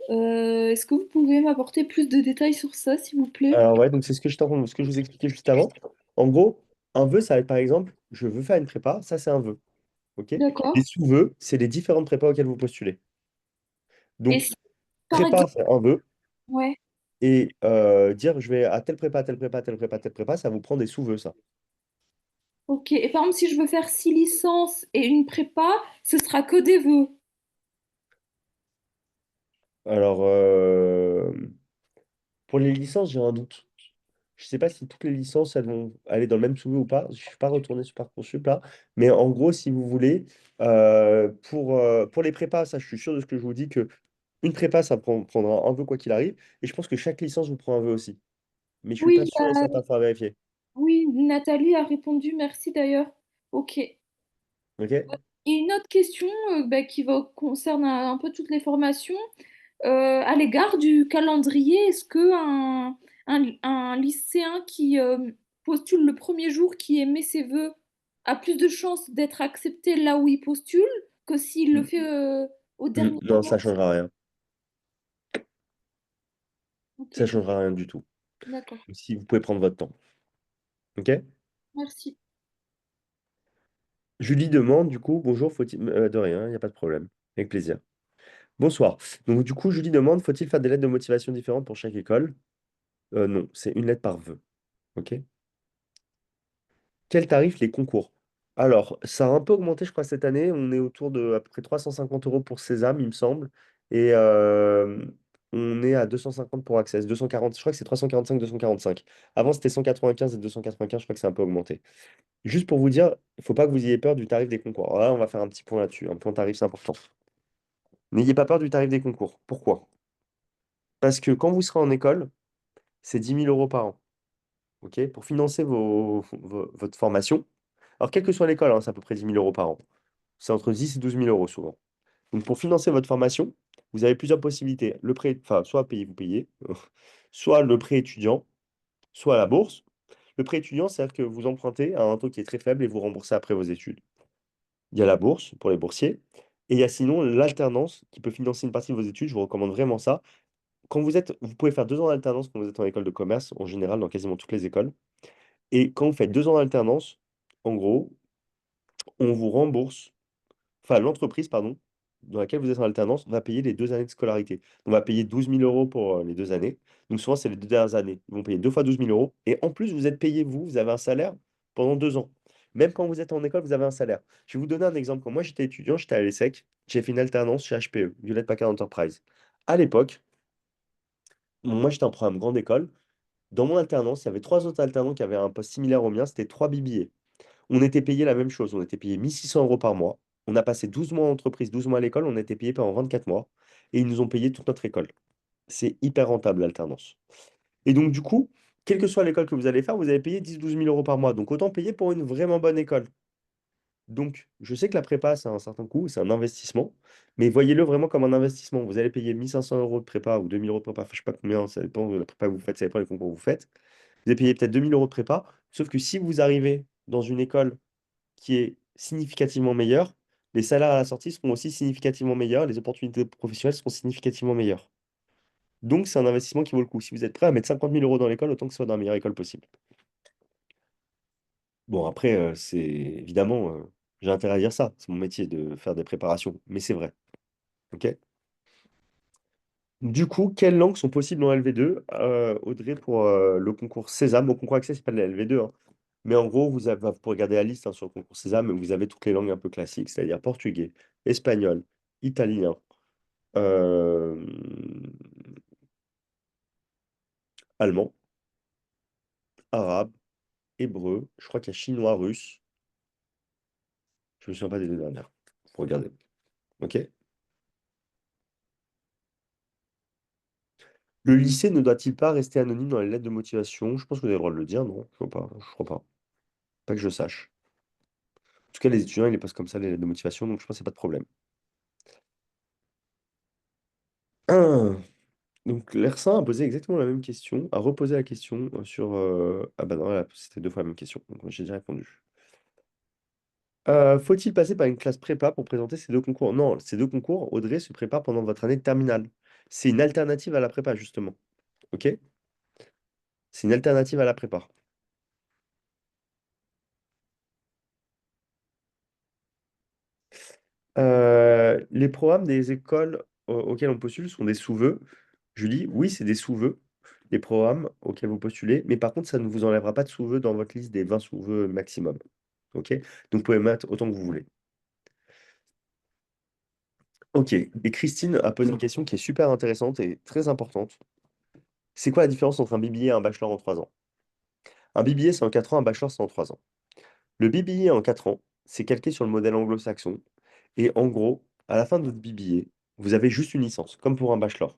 est-ce que vous pouvez m'apporter plus de détails sur ça, s'il vous plaît? Alors ouais, donc c'est ce que je vous expliquais juste avant. En gros, un vœu, ça va être par exemple, je veux faire une prépa, ça c'est un vœu. OK? Les D'accord. sous-vœux, c'est les différentes prépas auxquelles vous postulez. Et Donc, si, par prépa, exemple, c'est un vœu. ouais, Et dire je vais à telle prépa, telle prépa, telle prépa, telle prépa, ça vous prend des sous-vœux, ça. ok. Et par exemple, si je veux faire 6 licences et une prépa, ce sera que des vœux. Alors, pour les licences, j'ai un doute. Je sais pas si toutes les licences, elles vont aller dans le même sous-vœu ou pas. Je suis pas retourné sur Parcoursup là. Mais en gros, si vous voulez, pour les prépas, ça, je suis sûr de ce que je vous dis que une prépa, prendra un vœu quoi qu'il arrive. Et je pense que chaque licence vous prend un vœu aussi. Mais je suis pas Oui, sûr et certain, il faudra vérifier. oui, Nathalie a répondu, merci d'ailleurs. Ok. OK? Et une autre question qui concerne un peu toutes les formations. À l'égard du calendrier, est-ce que un lycéen qui postule le premier jour, qui émet ses vœux, a plus de chances d'être accepté là où il postule que s'il le Mm. fait au dernier Non, moment? ça changera rien. Ok, Ça changera rien du tout. d'accord. Si vous pouvez prendre votre temps. OK? Merci. Julie demande, du coup, bonjour, faut-il... de rien, il n'y a pas de problème. Avec plaisir. Bonsoir. Donc, du coup, Julie demande, faut-il faire des lettres de motivation différentes pour chaque école? Non, c'est une lettre par vœu. OK? Quel tarif les concours? Alors, ça a un peu augmenté, je crois, cette année. On est autour de à peu près 350 € pour Sésame, il me semble. Et on est à 250 pour Access. 240, je crois que c'est 345, 245. Avant, c'était 195 et 295, je crois que c'est un peu augmenté. Juste pour vous dire, il ne faut pas que vous ayez peur du tarif des concours. Alors là, on va faire un petit point là-dessus. Un point tarif, c'est important. N'ayez pas peur du tarif des concours. Pourquoi? Parce que quand vous serez en école, c'est 10 000 € par an. OK? Pour financer votre formation. Alors, quelle que soit l'école, hein, c'est à peu près 10 000 € par an. C'est entre 10 et 12 000 € souvent. Donc, pour financer votre formation, vous avez plusieurs possibilités. Le prêt, enfin, soit payer, vous payez, soit le prêt étudiant, soit la bourse. Le prêt étudiant, c'est-à-dire que vous empruntez à un taux qui est très faible et vous remboursez après vos études. Il y a la bourse pour les boursiers. Et il y a sinon l'alternance qui peut financer une partie de vos études. Je vous recommande vraiment ça. Vous pouvez faire 2 ans d'alternance quand vous êtes en école de commerce, en général, dans quasiment toutes les écoles. Et quand vous faites 2 ans d'alternance, en gros, on vous rembourse, enfin, l'entreprise, pardon, dans laquelle vous êtes en alternance, va payer les 2 années de scolarité. On va payer 12 000 € pour les 2 années. Donc, souvent, c'est les 2 dernières années. Ils vont payer 2 fois 12 000 €. Et en plus, vous êtes payé, vous avez un salaire pendant 2 ans. Même quand vous êtes en école, vous avez un salaire. Je vais vous donner un exemple. Quand moi, j'étais étudiant, j'étais à l'ESSEC, j'ai fait une alternance chez HPE, Hewlett Packard Enterprise. À l'époque, moi, j'étais en programme grande école. Dans mon alternance, il y avait 3 autres alternants qui avaient un poste similaire au mien, c'était 3 BBA. On était payé la même chose, on était payé 1 600 € par mois. On a passé 12 mois en entreprise, 12 mois à l'école, on a été payé pendant 24 mois et ils nous ont payé toute notre école. C'est hyper rentable l'alternance. Et donc du coup, quelle que soit l'école que vous allez faire, vous allez payer 10 000 à 12 000 € par mois. Donc autant payer pour une vraiment bonne école. Donc je sais que la prépa, c'est un certain coût, c'est un investissement, mais voyez-le vraiment comme un investissement. Vous allez payer 1 500 € de prépa ou 2 000 € de prépa, enfin, je sais pas combien, ça dépend de la prépa que vous faites, ça dépend des concours que vous faites. Vous allez payer peut-être 2 000 € de prépa, sauf que si vous arrivez dans une école qui est significativement meilleur, les salaires à la sortie seront aussi significativement meilleurs, les opportunités professionnelles seront significativement meilleures. Donc, c'est un investissement qui vaut le coup. Si vous êtes prêt à mettre 50 000 € dans l'école, autant que ce soit dans la meilleure école possible. Bon, après, c'est évidemment, j'ai intérêt à dire ça. C'est mon métier de faire des préparations, mais c'est vrai. OK? Du coup, quelles langues sont possibles en LV2? Audrey, pour le concours Sésame, au concours Accès, c'est pas de la LV2, hein. Mais en gros, vous pouvez regarder la liste hein, sur le concours Sésame, vous avez toutes les langues un peu classiques, c'est-à-dire portugais, espagnol, italien, euh, allemand, arabe, hébreu, je crois qu'il y a chinois, russe. Je me souviens pas des 2 dernières. Faut regarder. OK? Le lycée ne doit-il pas rester anonyme dans les lettres de motivation? Je pense que vous avez le droit de le dire, non? Je crois pas. Je crois pas. Pas que je sache. En tout cas, les étudiants, ils les posent comme ça, les lettres de motivation, donc je pense qu'il n'y a pas de problème. Donc l'ERSA a posé exactement la même question, a reposé la question sur... Ah bah non, là, c'était deux fois la même question, donc j'ai déjà répondu. Faut-il passer par une classe prépa pour présenter ces deux concours? Non, ces deux concours, Audrey se prépare pendant votre année de terminale. C'est une alternative à la prépa, justement. Ok? C'est une alternative à la prépa. Les programmes des écoles auxquels on postule sont des sous-vœux. Julie, oui, c'est des sous-vœux, les programmes auxquels vous postulez, mais par contre, ça ne vous enlèvera pas de sous-vœux dans votre liste des 20 sous-vœux maximum. Ok? Donc, vous pouvez mettre autant que vous voulez. Ok. Et Christine a posé une question qui est super intéressante et très importante. C'est quoi la différence entre un BBA et un bachelor en 3 ans? Un BBA, c'est en 4 ans, un bachelor, c'est en 3 ans. Le BBA en 4 ans, c'est calqué sur le modèle anglo-saxon. Et en gros, à la fin de votre BBA, vous avez juste une licence, comme pour un bachelor.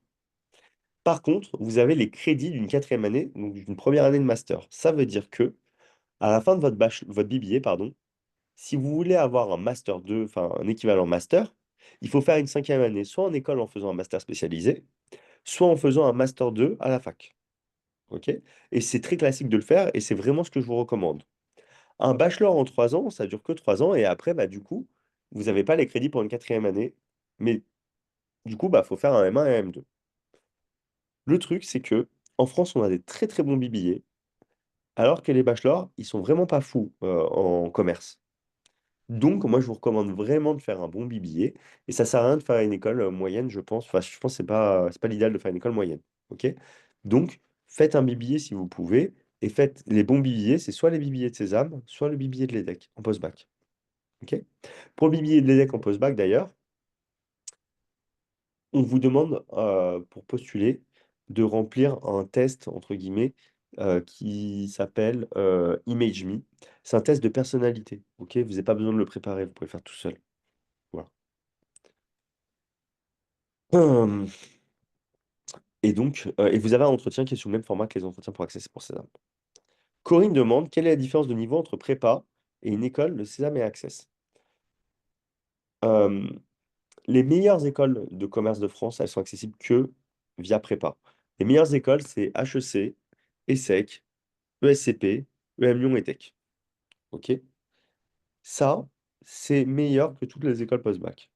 Par contre, vous avez les crédits d'une quatrième année, donc d'une première année de master. Ça veut dire que, à la fin de votre BBA, pardon, si vous voulez avoir un master 2, enfin un équivalent master, il faut faire une cinquième année, soit en école en faisant un master spécialisé, soit en faisant un master 2 à la fac. Ok? Et c'est très classique de le faire, et c'est vraiment ce que je vous recommande. Un bachelor en 3 ans, ça dure que 3 ans, et après, bah, du coup, vous n'avez pas les crédits pour une quatrième année, mais du coup, bah, faut faire un M1 et un M2. Le truc, c'est que en France, on a des très très bons BBA, alors que les bachelors, ils sont vraiment pas fous en commerce. Donc, moi, je vous recommande vraiment de faire un bon BBA, et ça sert à rien de faire une école moyenne, je pense. Enfin, je pense que c'est pas l'idéal de faire une école moyenne. Ok? Donc, faites un BBA si vous pouvez, et faites les bons BBA, c'est soit les BBA de Sésame, soit le BBA de l'EDEC en post-bac. Ok. Pour le BBA de l'EDEC en post-bac, d'ailleurs, on vous demande, pour postuler, de remplir un test, entre guillemets, qui s'appelle Image Me. C'est un test de personnalité. Ok. Vous n'avez pas besoin de le préparer, vous pouvez le faire tout seul. Voilà. Hum. Et donc, et vous avez un entretien qui est sous le même format que les entretiens pour Access pour Sésame. Corinne demande quelle est la différence de niveau entre prépa et une école de Sésame et Access. Euh, Les meilleures écoles de commerce de France, elles sont accessibles que via prépa. Les meilleures écoles, c'est HEC, ESSEC, ESCP, EM Lyon et Tech. OK? Ça, c'est meilleur que toutes les écoles post-bac.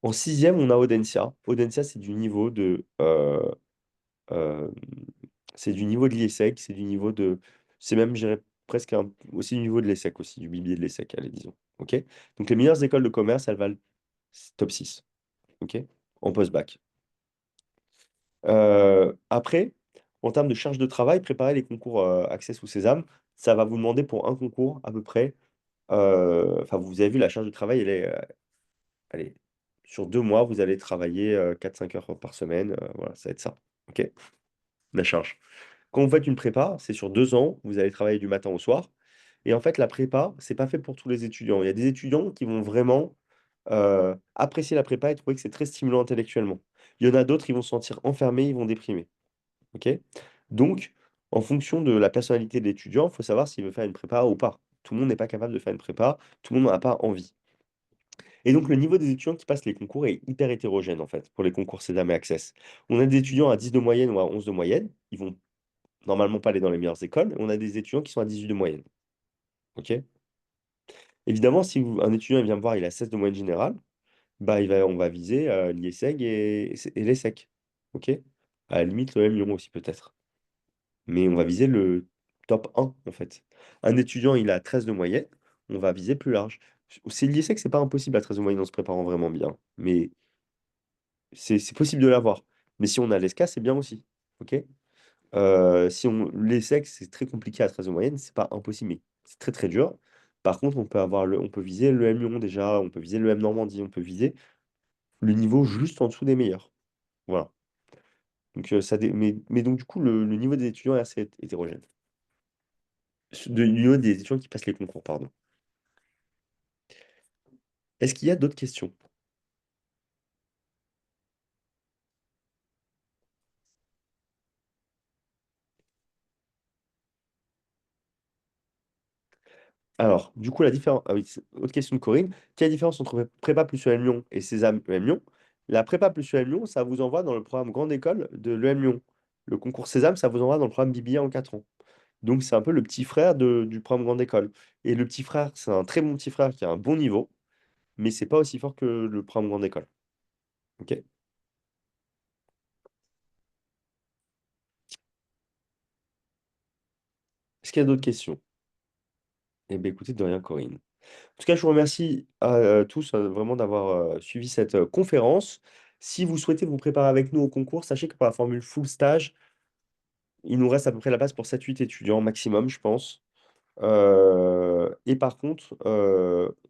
En sixième, on a Audencia. Audencia, euh, c'est du niveau de l'IESEC, c'est du niveau de... C'est même, je dirais, presque aussi du niveau de l'ESSEC aussi, du BBA de l'ESSEC, allez, disons. OK? Donc les meilleures écoles de commerce, elles valent top 6. OK? En post-bac. Après, en termes de charge de travail, préparer les concours Access ou Sésame, ça va vous demander pour un concours à peu près, enfin vous avez vu la charge de travail, allez, sur 2 mois, vous allez travailler 4-5 heures par semaine, voilà, ça va être ça. Ok? La charge. Quand vous faites une prépa, c'est sur 2 ans, vous allez travailler du matin au soir. Et en fait, la prépa, c'est pas fait pour tous les étudiants. Il y a des étudiants qui vont vraiment apprécier la prépa et trouver que c'est très stimulant intellectuellement. Il y en a d'autres, ils vont se sentir enfermés, ils vont déprimer. Ok? Donc, en fonction de la personnalité de l'étudiant, il faut savoir s'il veut faire une prépa ou pas. Tout le monde n'est pas capable de faire une prépa, tout le monde n'a pas envie. Et donc, le niveau des étudiants qui passent les concours est hyper hétérogène, en fait, pour les concours Cédam et Access. On a des étudiants à 10 de moyenne ou à 11 de moyenne, ils vont normalement pas aller dans les meilleures écoles, et on a des étudiants qui sont à 18 de moyenne. Ok? Évidemment, si un étudiant il vient me voir, il a 16 de moyenne générale, bah, on va viser l'IESEG et l'ESSEC. Ok? À la limite, le M Lyon aussi, peut-être. Mais on va viser le top 1, en fait. Un étudiant, il a 13 de moyenne, on va viser plus large. C'est l'IESEG, c'est pas impossible à 13 de moyenne en se préparant vraiment bien, mais c'est possible de l'avoir. Mais si on a l'ESCA, c'est bien aussi. Ok? Si on l'ESSEC, c'est très compliqué à 13 de moyenne, c'est pas impossible, mais c'est très très dur. Par contre, on peut viser le M Lyon déjà, on peut viser le M Normandie, on peut viser le niveau juste en dessous des meilleurs. Voilà. Donc, mais donc, du coup, le niveau des étudiants est assez hétérogène. Du niveau des étudiants qui passent les concours, pardon. Est-ce qu'il y a d'autres questions? Alors, du coup, la différence. Ah oui, autre question de Corinne. Quelle est la différence entre prépa plus EM Lyon et Sésame EM Lyon? La prépa plus l'EM Lyon, ça vous envoie dans le programme Grande École de l'EM Lyon. Le concours Sésame, ça vous envoie dans le programme BBA en 4 ans. Donc, c'est un peu le petit frère du programme Grande École. Et le petit frère, c'est un très bon petit frère qui a un bon niveau, mais c'est pas aussi fort que le programme Grande École. Ok? Est-ce qu'il y a d'autres questions? Eh bien, écoutez, de rien, Corinne. En tout cas, je vous remercie à tous vraiment d'avoir suivi cette conférence. Si vous souhaitez vous préparer avec nous au concours, sachez que pour la formule full stage, il nous reste à peu près la place pour 7-8 étudiants maximum, je pense. Et par contre,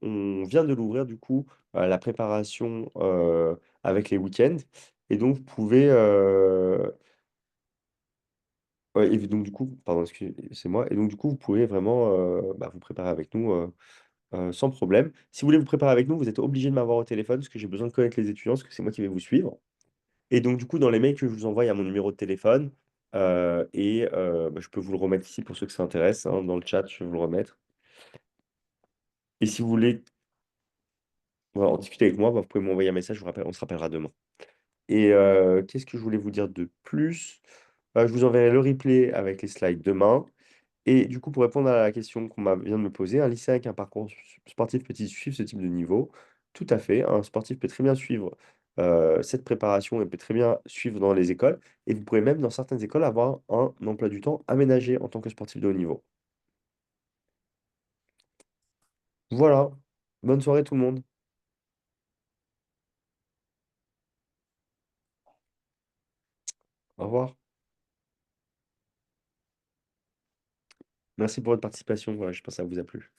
on vient de l'ouvrir du coup, la préparation avec les week-ends. Et donc, vous pouvez. Ouais, et donc, du coup, pardon, excusez-moi. Et donc, du coup, vous pouvez vraiment bah, vous préparer avec nous sans problème. Si vous voulez vous préparer avec nous, vous êtes obligé de m'avoir au téléphone parce que j'ai besoin de connaître les étudiants, parce que c'est moi qui vais vous suivre. Et donc, du coup, dans les mails que je vous envoie, il y a mon numéro de téléphone. Bah, je peux vous le remettre ici pour ceux que ça intéresse, hein, dans le chat, je vais vous le remettre. Et si vous voulez voilà, en discuter avec moi, bah, vous pouvez m'envoyer un message, je vous rappelle, on se rappellera demain. Et qu'est-ce que je voulais vous dire de plus? Je vous enverrai le replay avec les slides demain. Et du coup, pour répondre à la question vient de me poser, un lycéen avec un parcours sportif peut-il suivre ce type de niveau? Tout à fait. Un sportif peut très bien suivre cette préparation et peut très bien suivre dans les écoles. Et vous pourrez même, dans certaines écoles, avoir un emploi du temps aménagé en tant que sportif de haut niveau. Voilà. Bonne soirée tout le monde. Au revoir. Merci pour votre participation. Voilà, je pense que ça vous a plu.